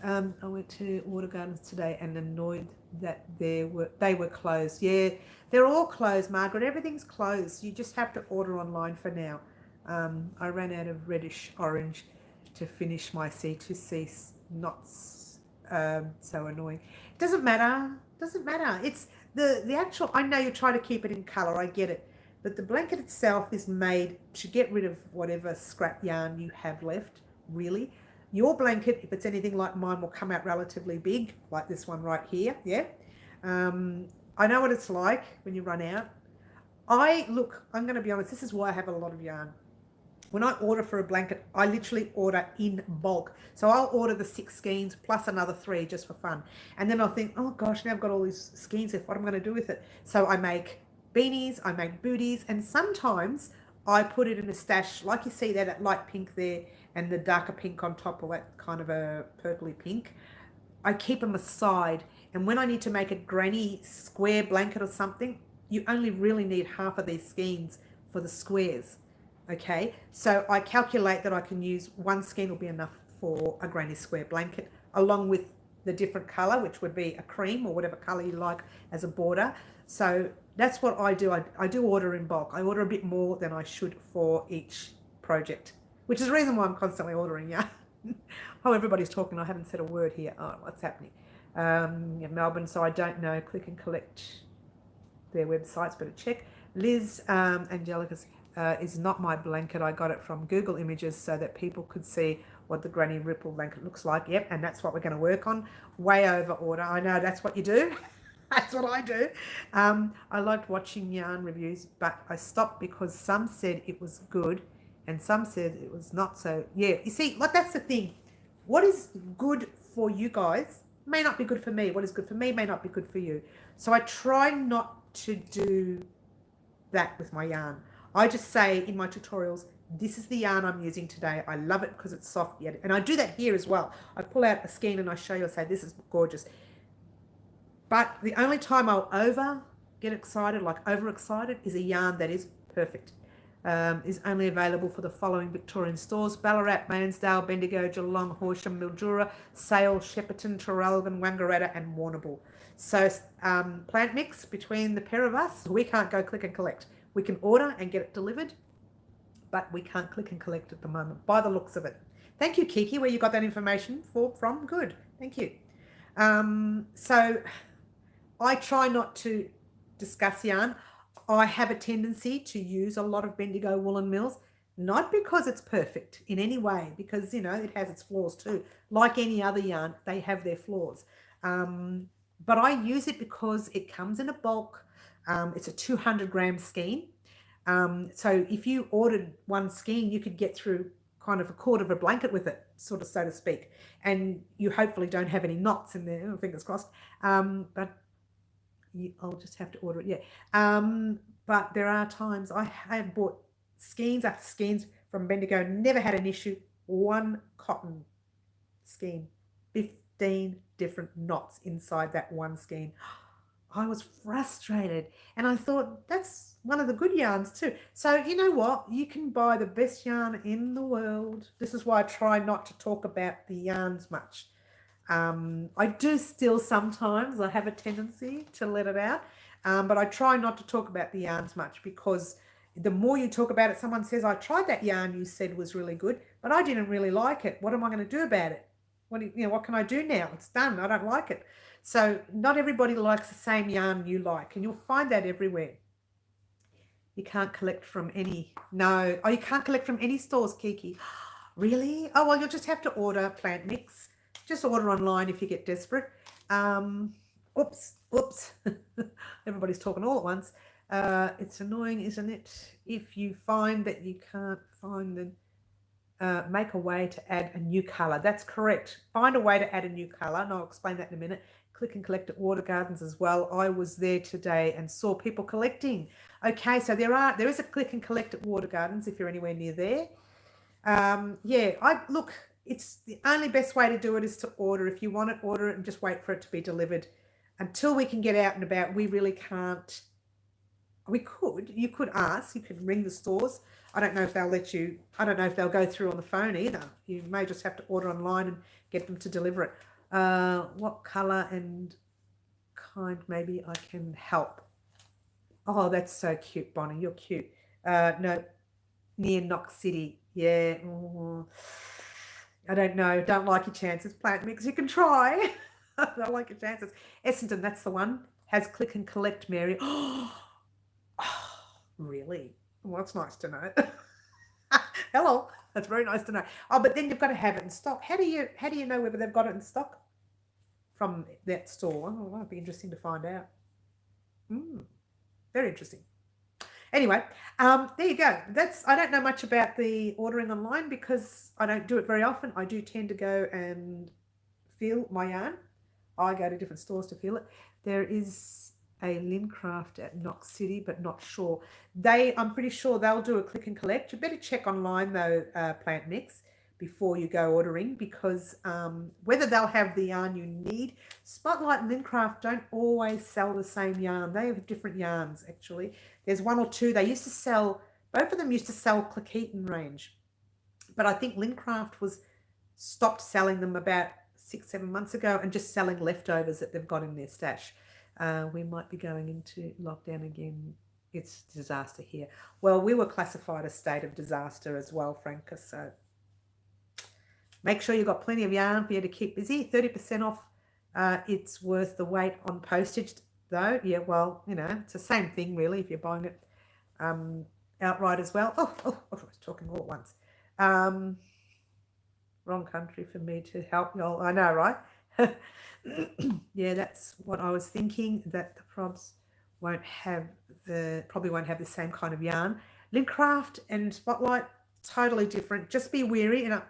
I went to Water Gardens today and annoyed that they were closed. Yeah, they're all closed, Margaret. Everything's closed. You just have to order online for now. I ran out of reddish orange to finish my C2C knots. So annoying. Doesn't matter. Doesn't matter. It's the actual. I know you try to keep it in color. I get it. But the blanket itself is made to get rid of whatever scrap yarn you have left, really. Your blanket, if it's anything like mine, will come out relatively big, like this one right here, yeah? I know what it's like when you run out. Look, I'm going to be honest, this is why I have a lot of yarn. When I order for a blanket, I literally order in bulk. So I'll order the 6 skeins plus another 3 just for fun. And then I'll think, oh gosh, now I've got all these skeins left, what am I going to do with it? So I make beanies, I make booties, and sometimes I put it in a stash, like you see there, that light pink there, and the darker pink on top, or that kind of a purpley pink. I keep them aside, and when I need to make a granny square blanket or something, you only really need half of these skeins for the squares. Okay, so I calculate that I can use 1 skein will be enough for a granny square blanket, along with the different color, which would be a cream or whatever color you like as a border. So that's what I do. I do order in bulk. I order a bit more than I should for each project, which is the reason why I'm constantly ordering yarn. Oh, everybody's talking. I haven't said a word here. Oh, what's happening? Melbourne, so I don't know. Click and collect their websites, better check. Liz, Angelica's is not my blanket. I got it from Google Images so that people could see what the granny ripple blanket looks like. Yep, and that's what we're going to work on. Way over order. I know that's what you do. That's what I do. I liked watching yarn reviews, but I stopped because some said it was good and some said it was not. So yeah, you see, like, that's the thing. What is good for you guys may not be good for me. What is good for me may not be good for you. So I try not to do that with my yarn. I just say in my tutorials, this is the yarn I'm using today. I love it because it's soft yet. And I do that here as well. I pull out a skein and I show you, I say, this is gorgeous. But the only time I'll get excited, like overexcited, is a yarn that is perfect. Is only available for the following Victorian stores: Ballarat, Mansdale, Bendigo, Geelong, Horsham, Mildura, Sale, Shepparton, Traralgon, Wangaratta and Warrnambool. So plant mix between the pair of us. We can't go click and collect. We can order and get it delivered, but we can't click and collect at the moment by the looks of it. Thank you, Kiki, where you got that information from. Good. Thank you. So I try not to discuss yarn. I have a tendency to use a lot of Bendigo woolen mills, not because it's perfect in any way, because, you know, it has its flaws too. Like any other yarn, they have their flaws. But I use it because it comes in a bulk. It's a 200-gram skein. So if you ordered 1 skein, you could get through kind of a quarter of a blanket with it, sort of, so to speak. And you hopefully don't have any knots in there, fingers crossed. But I'll just have to order it, yeah. But there are times I have bought skeins after skeins from Bendigo, never had an issue. 1 cotton skein, 15 different knots inside that 1 skein. I was frustrated, and I thought, that's one of the good yarns too. So you know what? You can buy the best yarn in the world. This is why I try not to talk about the yarns much. I do still sometimes. I have a tendency to let it out, but I try not to talk about the yarns much, because the more you talk about it, someone says, I tried that yarn you said was really good, but I didn't really like it. What am I going to do about it? What can I do now? It's done. I don't like it. So not everybody likes the same yarn you like, and you'll find that everywhere. You can't collect from any, no. Oh, you can't collect from any stores, Kiki. Really? Oh, well, you'll just have to order plant mix. Just order online if you get desperate. Oops. Everybody's talking all at once. It's annoying, isn't it? If you find that you can't find the, make a way to add a new color. That's correct. Find a way to add a new color, and I'll explain that in a minute. Click and collect at Water Gardens as well. I was there today and saw people collecting. Okay, so there is a click and collect at Water Gardens if you're anywhere near there. Yeah, look, it's the only best way to do it is to order. If you want it, order it and just wait for it to be delivered. Until we can get out and about, we really can't. You could ask, you could ring the stores. I don't know if they'll let you, I don't know if they'll go through on the phone either. You may just have to order online and get them to deliver it. What colour and kind maybe I can help? Oh, that's so cute, Bonnie. You're cute. No, near Knox City. Yeah. I don't know. Don't like your chances. Plant mix. You can try. I don't like your chances. Essendon, that's the one. Has click and collect, Mary. Oh, really? Well, that's nice to know. Hello. That's very nice to know. Oh, but then you've got to have it in stock. How do you know whether they've got it in stock from that store? Oh, that'd be interesting to find out. Very interesting. Anyway, there you go. I don't know much about the ordering online because I don't do it very often. I do tend to go and feel my yarn. I go to different stores to feel it. There is a Lincraft at Knox City, but not sure. I'm pretty sure they'll do a click and collect. You better check online though, Plant Mix, before you go ordering, because whether they'll have the yarn you need. Spotlight and Lincraft don't always sell the same yarn. They have different yarns, actually. There's one or two. They used to sell, both of them used to sell Clequeton range. But I think Lincraft was stopped selling them about 6-7 months ago and just selling leftovers that they've got in their stash. We might be going into lockdown again. It's disaster here. Well, we were classified a state of disaster as well, Franca, so make sure you've got plenty of yarn for you to keep busy. 30% off. It's worth the wait on postage, though. Yeah, well, it's the same thing, really, if you're buying it outright as well. Oh, I was talking all at once. Wrong country for me to help y'all. I know, right? Yeah, that's what I was thinking, that the probs probably won't have the same kind of yarn. Lincraft and Spotlight, totally different. Just be wary, and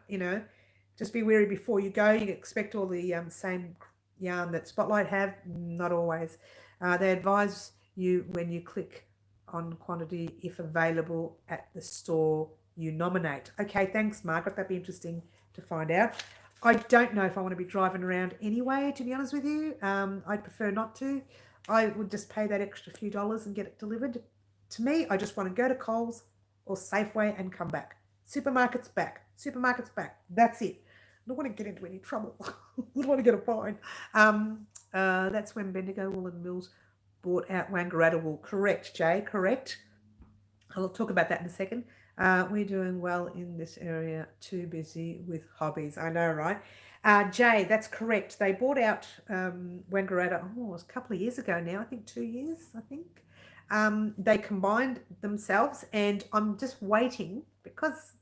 just be wary before you go. You expect all the same yarn that Spotlight have, not always. They advise you when you click on quantity if available at the store you nominate. Okay, thanks, Margaret. That'd be interesting to find out. I don't know if I want to be driving around anyway, to be honest with you. I'd prefer not to. I would just pay that extra few dollars and get it delivered. To me, I just want to go to Coles or Safeway and come back. Supermarket's back. Supermarket's back. That's it. I don't want to get into any trouble. I don't want to get a fine. That's when Bendigo Wool and Mills bought out Wangaratta Wool. Correct, Jay. Correct. I'll talk about that in a second. We're doing well in this area. Too busy with hobbies. I know, right? Jay, that's correct. They bought out Wangaratta, it was a couple of years ago now. I think 2 years, I think. They combined themselves, and I'm just waiting because,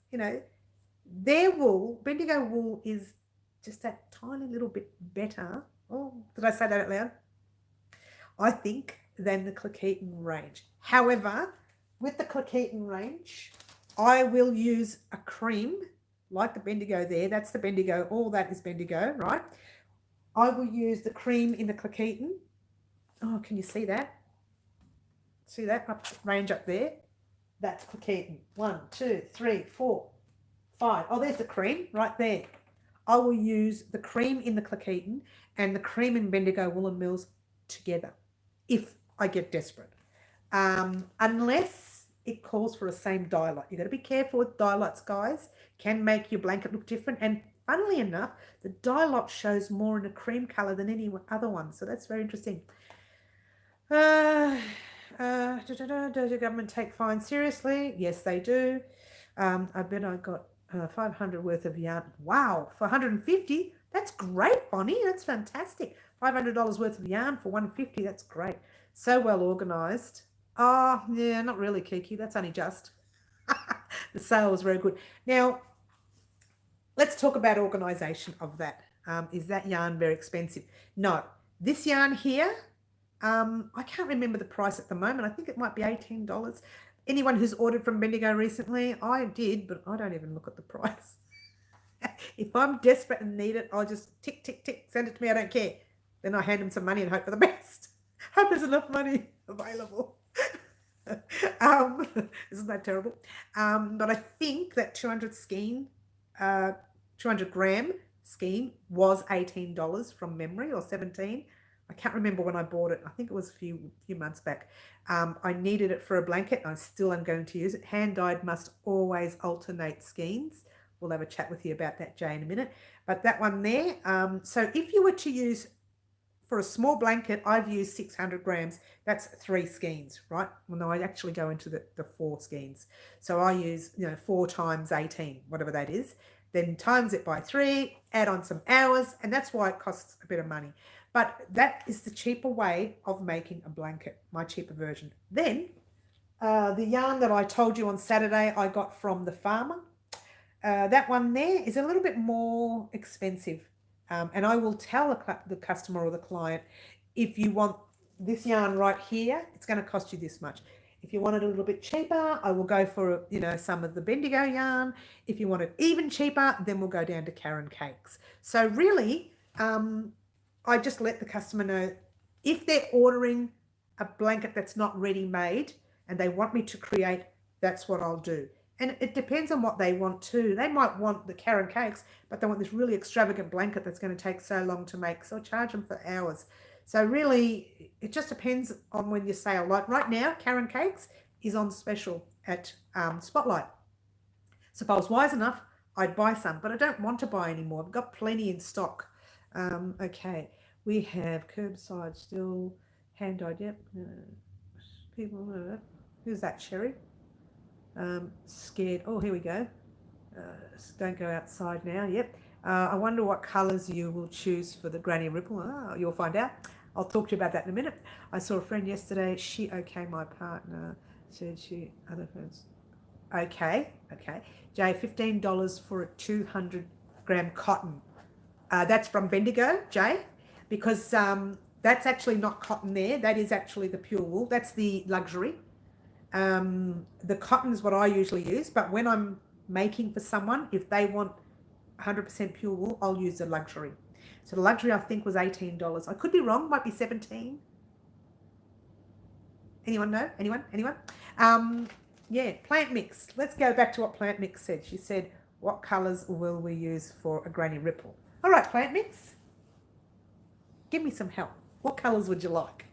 their wool, Bendigo wool, is just that tiny little bit better. Oh, did I say that out loud? I think, than the Clequeton range. However, with the Clequeton range, I will use a cream like the Bendigo there. That's the Bendigo. All that is Bendigo, right? I will use the cream in the Clequeton. Oh, can you see that? See that range up there? That's Clequeton. 1, 2, 3, 4, 5. Oh, there's the cream right there. I will use the cream in the Clequeton and the cream in Bendigo Wool and Mills together if I get desperate. Unless it calls for a same dye lot. You've got to be careful with dye lots, guys. Can make your blanket look different. And funnily enough, the dye lot shows more in a cream colour than any other one. So that's very interesting. Does the government take fines seriously? Yes, they do. I bet I got 500 worth of yarn. Wow, for 150? That's great, Bonnie. That's fantastic. $500 worth of yarn for 150. That's great. So well organised. Oh, yeah, not really, Kiki. That's only just. The sale was very good. Now, let's talk about organisation of that. Is that yarn very expensive? No. This yarn here, I can't remember the price at the moment. I think it might be $18. Anyone who's ordered from Bendigo recently, I did, but I don't even look at the price. If I'm desperate and need it, I'll just tick, tick, tick, send it to me. I don't care. Then I hand them some money and hope for the best. Hope there's enough money available. Isn't that terrible? But I think that 200 gram skein was $18 from memory, or $17. I can't remember when I bought it. I think it was a few months back. I needed it for a blanket. I still am going to use it. Hand dyed must always alternate skeins. We'll have a chat with you about that, Jay, in a minute. But that one there, so if you were to use, for a small blanket, I've used 600 grams. That's 3 skeins, right? Well, no, I actually go into the 4 skeins. So I use, 4 times 18, whatever that is. Then times it by 3, add on some hours, and that's why it costs a bit of money. But that is the cheaper way of making a blanket, my cheaper version. Then the yarn that I told you on Saturday I got from the farmer, that one there is a little bit more expensive. And I will tell the customer or the client, if you want this yarn right here, it's going to cost you this much. If you want it a little bit cheaper, I will go for, some of the Bendigo yarn. If you want it even cheaper, then we'll go down to Karen Cakes. So really, I just let the customer know if they're ordering a blanket that's not ready made and they want me to create, that's what I'll do. And it depends on what they want too. They might want the Karen Cakes, but they want this really extravagant blanket that's going to take so long to make. So I charge them for hours. So really, it just depends on when you sale. Like right now, Karen Cakes is on special at Spotlight. So if I was wise enough, I'd buy some, but I don't want to buy anymore. I've got plenty in stock. Okay, we have curbside still, hand dyed. Yep. People, who's that? Sherry. Scared. Oh, here we go. Don't go outside now. Yep. I wonder what colours you will choose for the granny ripple. Oh, you'll find out. I'll talk to you about that in a minute. I saw a friend yesterday. She okay, my partner said she other friends. Okay. Jay, $15 for a 200-gram cotton. That's from Bendigo, Jay, because that's actually not cotton there. That is actually the pure wool. That's the luxury. The cotton is what I usually use, but when I'm making for someone, if they want 100% pure wool, I'll use the luxury. So the luxury I think was $18. I could be wrong, might be 17. Anyone know? Anyone? Yeah, plant mix. Let's go back to what plant mix said. She said, what colours will we use for a granny ripple? All right, plant mix. Give me some help. What colours would you like?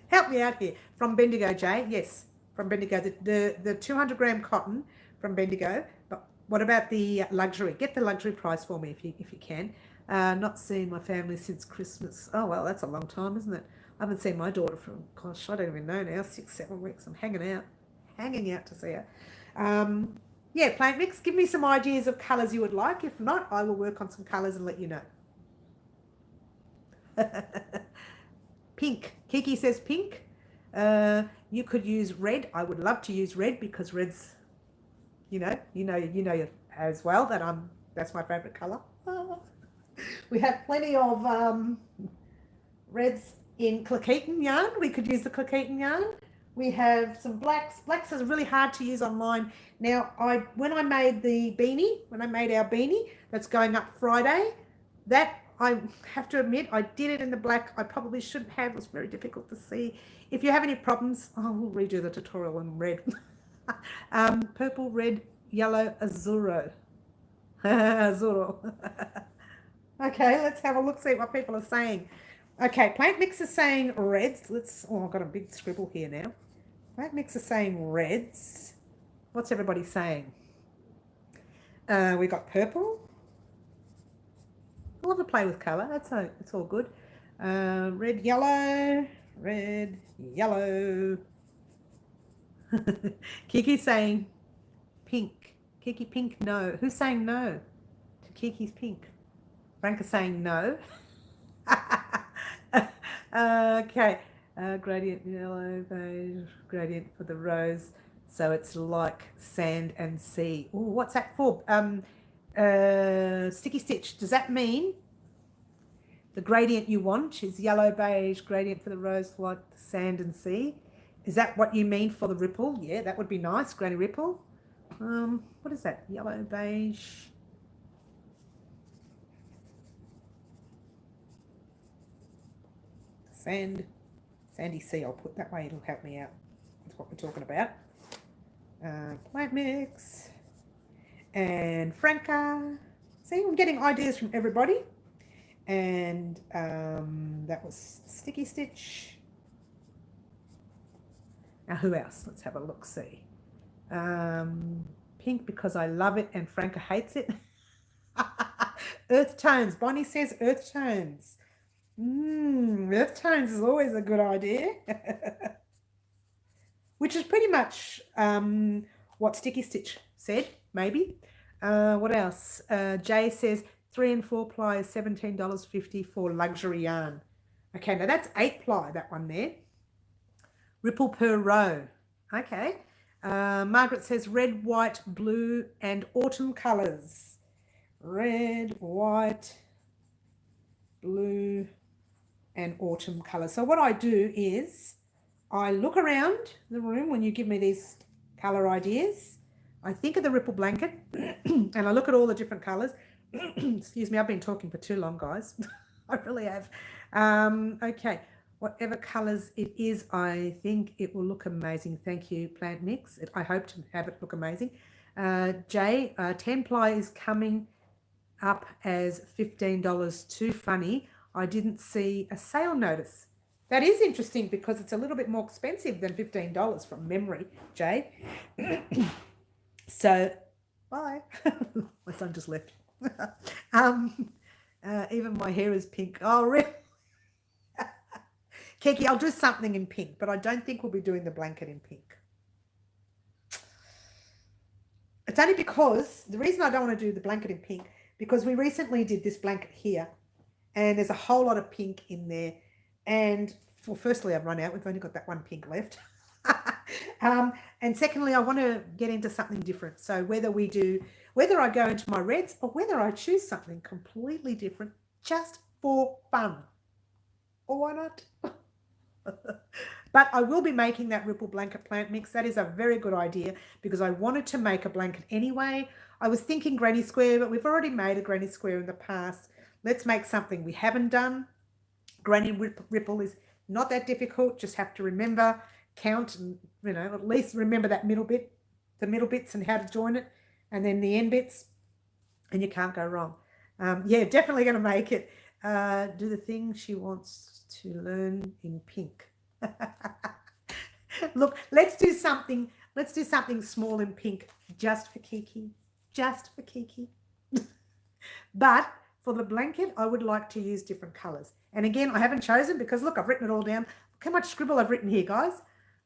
Help me out here. From Bendigo, Jay. Yes, from Bendigo. The 200-gram cotton from Bendigo. But what about the luxury? Get the luxury price for me if you can. Not seen my family since Christmas. Oh, well, that's a long time, isn't it? I haven't seen my daughter for, gosh, I don't even know now, 6-7 weeks. I'm hanging out to see her. Yeah, plant mix. Give me some ideas of colours you would like. If not, I will work on some colours and let you know. Pink. Kiki says pink. You could use red. I would love to use red because red's, you know as well that that's my favourite colour. We have plenty of reds in Clequeton yarn. We could use the Clequeton yarn. We have some blacks. Blacks is really hard to use online. Now, when I made our beanie that's going up Friday, that I have to admit, I did it in the black. I probably shouldn't have. It was very difficult to see. If you have any problems, we'll redo the tutorial in red. Purple, red, yellow, azuro. Azuro. Okay, let's have a look, see what people are saying. Okay, Plant Mix is saying reds. I've got a big scribble here now. Plant Mix is saying reds. What's everybody saying? We got purple. I love to play with colour. It's all good. Red, yellow. Kiki's saying pink. Kiki, pink, no. Who's saying no to Kiki's pink? Franca's saying no. Okay. Gradient yellow, beige, gradient for the rose. So it's like sand and sea. Oh, what's that for? Sticky stitch. Does that mean the gradient you want is yellow, beige, gradient for the rose, like sand and sea? Is that what you mean for the ripple? Yeah, that would be nice. Granny ripple. What is that? Yellow, beige. Sandy sea. I'll put that way. It'll help me out with what we're talking about. Plant mix. And Franca. See, I'm getting ideas from everybody. And that was sticky stitch. Now, who else? Let's have a look, see. Pink because I love it and Franca hates it. Earth tones. Bonnie says earth tones. Earth tones is always a good idea. Which is pretty much what Sticky Stitch said, maybe. What else? Jay says 3 and 4 ply is $17.50 for luxury yarn. Okay, now that's 8 ply, that one there. Ripple per row. Okay. Margaret says red, white, blue, and autumn colours. Red, white, blue, and autumn colours. So what I do is I look around the room when you give me these colour ideas. I think of the ripple blanket and I look at all the different colours. Excuse me, I've been talking for too long, guys. I really have. Okay. Whatever colours it is, I think it will look amazing. Thank you, Plant Mix. I hope to have it look amazing. Jay, 10 ply is coming up as $15. Too funny. I didn't see a sale notice. That is interesting because it's a little bit more expensive than $15 from memory, Jay. So, bye. My son just left. Even my hair is pink. Oh, really? Kiki, I'll do something in pink, but I don't think we'll be doing the blanket in pink. It's only because, the reason I don't want to do the blanket in pink, because we recently did this blanket here, and there's a whole lot of pink in there. And firstly, I've run out. We've only got that one pink left. And secondly, I want to get into something different. So whether I go into my reds or whether I choose something completely different just for fun. Or why not? But I will be making that ripple blanket plant mix. That is a very good idea because I wanted to make a blanket anyway. I was thinking granny square, but we've already made a granny square in the past. Let's make something we haven't done. Granny ripple is not that difficult. Just have to remember, count, and at least remember that middle bit, the middle bits and how to join it, and then the end bits, and you can't go wrong. Yeah, definitely going to make it. Do the thing she wants to learn in pink. Look, let's do something small in pink just for Kiki. But for the blanket, I would like to use different colors. And again, I haven't chosen because look, I've written it all down. Look how much scribble I've written here, guys.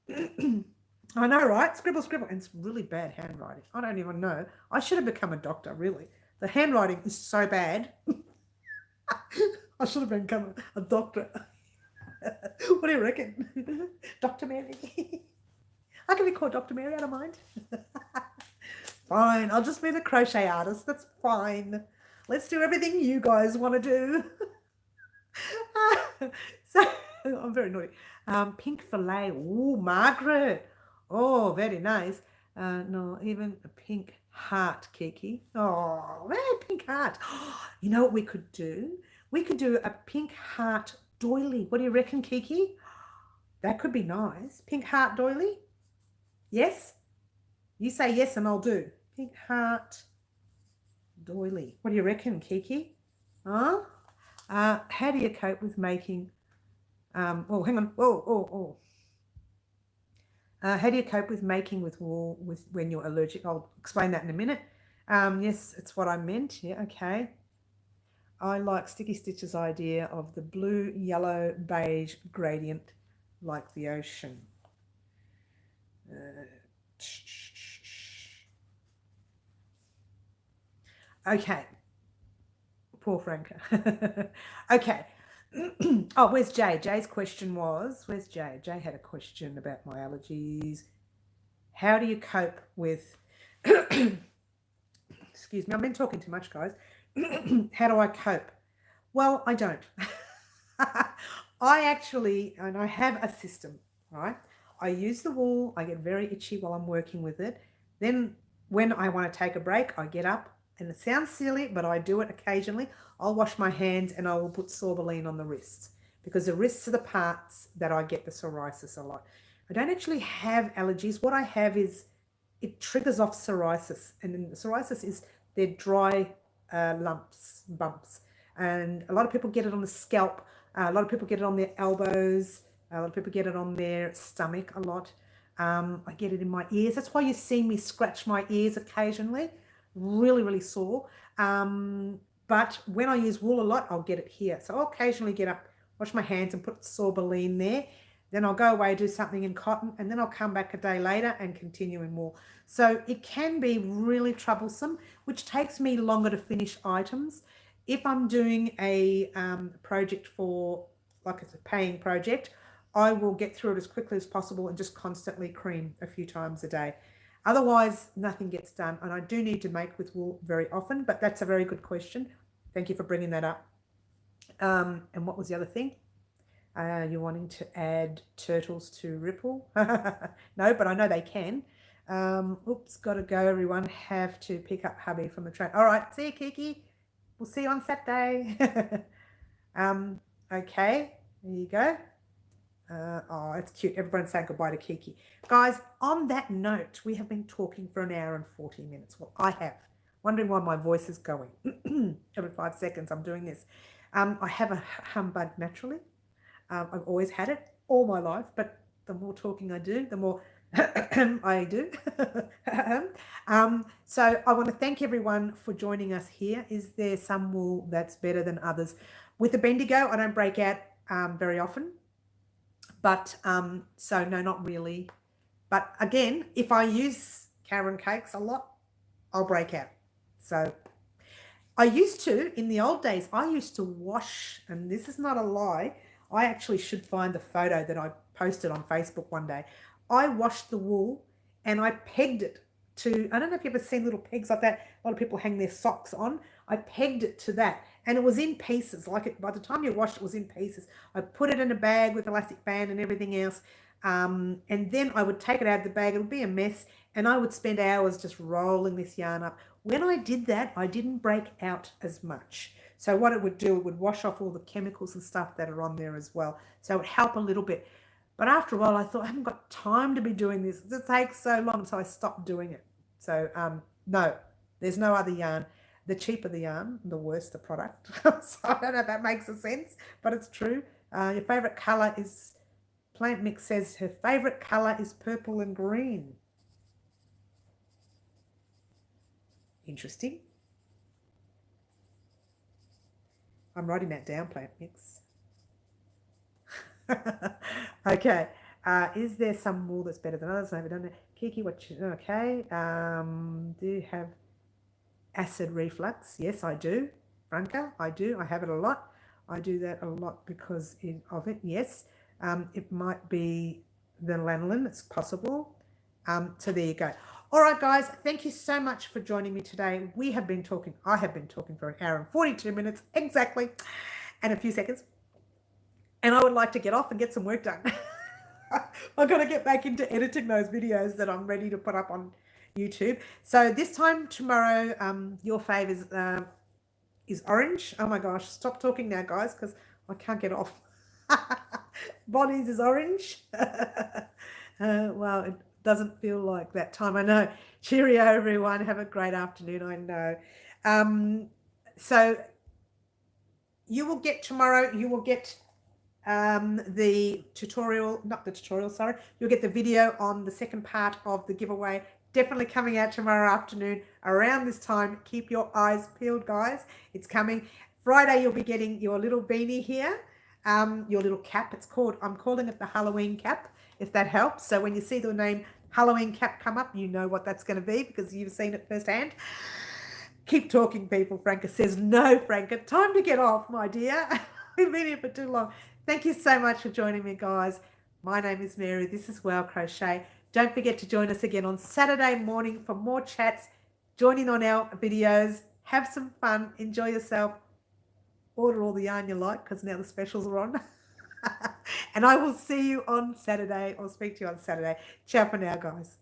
I know, right? Scribble. And it's really bad handwriting. I don't even know. I should have become a doctor, really. The handwriting is so bad. I should have become a doctor. What do you reckon? Dr. Mary? I can be called Dr. Mary, I don't mind. Fine, I'll just be the crochet artist. That's fine. Let's do everything you guys want to do. So, I'm very naughty. Pink fillet. Oh, Margaret. Oh, very nice. No, even a pink heart, Kiki. Oh, man, pink heart. You know what we could do? We could do a pink heart doily. What do you reckon, Kiki? That could be nice. Pink heart doily? Yes? You say yes and I'll do. Pink heart doily. What do you reckon, Kiki? Huh? How do you cope with making... oh, hang on. Oh. How do you cope with making with wool when you're allergic? I'll explain that in a minute. Yes, it's what I meant. Yeah, okay. I like Sticky Stitch's idea of the blue, yellow, beige gradient like the ocean. Okay. Poor Franca. Okay. Oh, where's Jay? Jay's question was, where's Jay? Jay had a question about my allergies. How do you cope with, excuse me, I've been talking too much, guys. How do I cope? Well, I don't. I actually, and I have a system, right? I use the wool. I get very itchy while I'm working with it. Then when I want to take a break, I get up, and it sounds silly, but I do it occasionally. I'll wash my hands and I will put sorbeline on the wrists because the wrists are the parts that I get the psoriasis a lot. I don't actually have allergies. What I have is it triggers off psoriasis, and then the psoriasis is they're dry bumps, and a lot of people get it on the scalp. A lot of people get it on their elbows. A lot of people get it on their stomach a lot. I get it in my ears. That's why you see me scratch my ears occasionally. Really, really sore. But when I use wool a lot, I'll get it here. So I'll occasionally get up, wash my hands and put sorbeline there. Then I'll go away, do something in cotton, and then I'll come back a day later and continue in wool. So it can be really troublesome, which takes me longer to finish items. If I'm doing a project for, like it's a paying project, I will get through it as quickly as possible and just constantly cream a few times a day. Otherwise, nothing gets done. And I do need to make with wool very often, but that's a very good question. Thank you for bringing that up. And what was the other thing? You're wanting to add turtles to Ripple? No, but I know they can. Oops, got to go, everyone. Have to pick up hubby from the train. All right, see you, Kiki. We'll see you on Saturday. Okay, there you go. Oh, it's cute. Everyone's saying goodbye to Kiki. Guys, on that note, we have been talking for an hour and 40 minutes. Well, I have. Wondering why my voice is going. Every 5 seconds I'm doing this. I have a humbug naturally. I've always had it all my life, but the more talking I do, the more I do. So I want to thank everyone for joining us here. Is there some wool that's better than others? With the Bendigo, I don't break out very often. But, so no, not really. But again, if I use Karen cakes a lot, I'll break out. So I used to, in the old days, I used to wash, and this is not a lie. I actually should find the photo that I posted on Facebook one day. I washed the wool and I pegged it to, I don't know if you've ever seen little pegs like that. A lot of people hang their socks on. I pegged it to that. And it was in pieces. Like it, by the time you washed it, was in pieces. I put it in a bag with elastic band and everything else. And then I would take it out of the bag. It would be a mess. And I would spend hours just rolling this yarn up. When I did that, I didn't break out as much. So what it would do, it would wash off all the chemicals and stuff that are on there as well. So it would help a little bit. But after a while, I thought, I haven't got time to be doing this. It takes so long. So I stopped doing it. So no, there's no other yarn. The cheaper the yarn, the worse the product. So I don't know if that makes a sense, but it's true. Your favourite colour is, Plant Mix says her favourite colour is purple and green. Interesting. I'm writing that down, Plant Mix. Okay. Is there some wool that's better than others? I haven't done it. Kiki, what you, okay. Do you have acid reflux? Yes, I do. Franca, I do. I have it a lot. I do that a lot because of it. Yes. It might be the lanolin. It's possible. So there you go. All right, guys. Thank you so much for joining me today. We have been talking. I have been talking for an hour and 42 minutes exactly, and a few seconds. And I would like to get off and get some work done. I've got to get back into editing those videos that I'm ready to put up on YouTube. So this time tomorrow, your fave is orange. Oh my gosh, stop talking now, guys, because I can't get off. Bonnie's is orange. Well, it doesn't feel like that time. I know. Cheerio, everyone. Have a great afternoon. I know. So you will get tomorrow. You will get the tutorial, not the tutorial, sorry. You'll get the video on the second part of the giveaway. Definitely coming out tomorrow afternoon around this time. Keep your eyes peeled, guys. It's coming. Friday, you'll be getting your little beanie here, your little cap. It's called, I'm calling it the Halloween cap, if that helps. So when you see the name Halloween cap come up, you know what that's going to be because you've seen it firsthand. Keep talking, people. Franca says, no, Franca, time to get off, my dear. We've been here for too long. Thank you so much for joining me, guys. My name is Mary. This is Wow Crochet. Don't forget to join us again on Saturday morning for more chats. Join in on our videos. Have some fun. Enjoy yourself. Order all the yarn you like because now the specials are on. And I will see you on Saturday or speak to you on Saturday. Ciao for now, guys.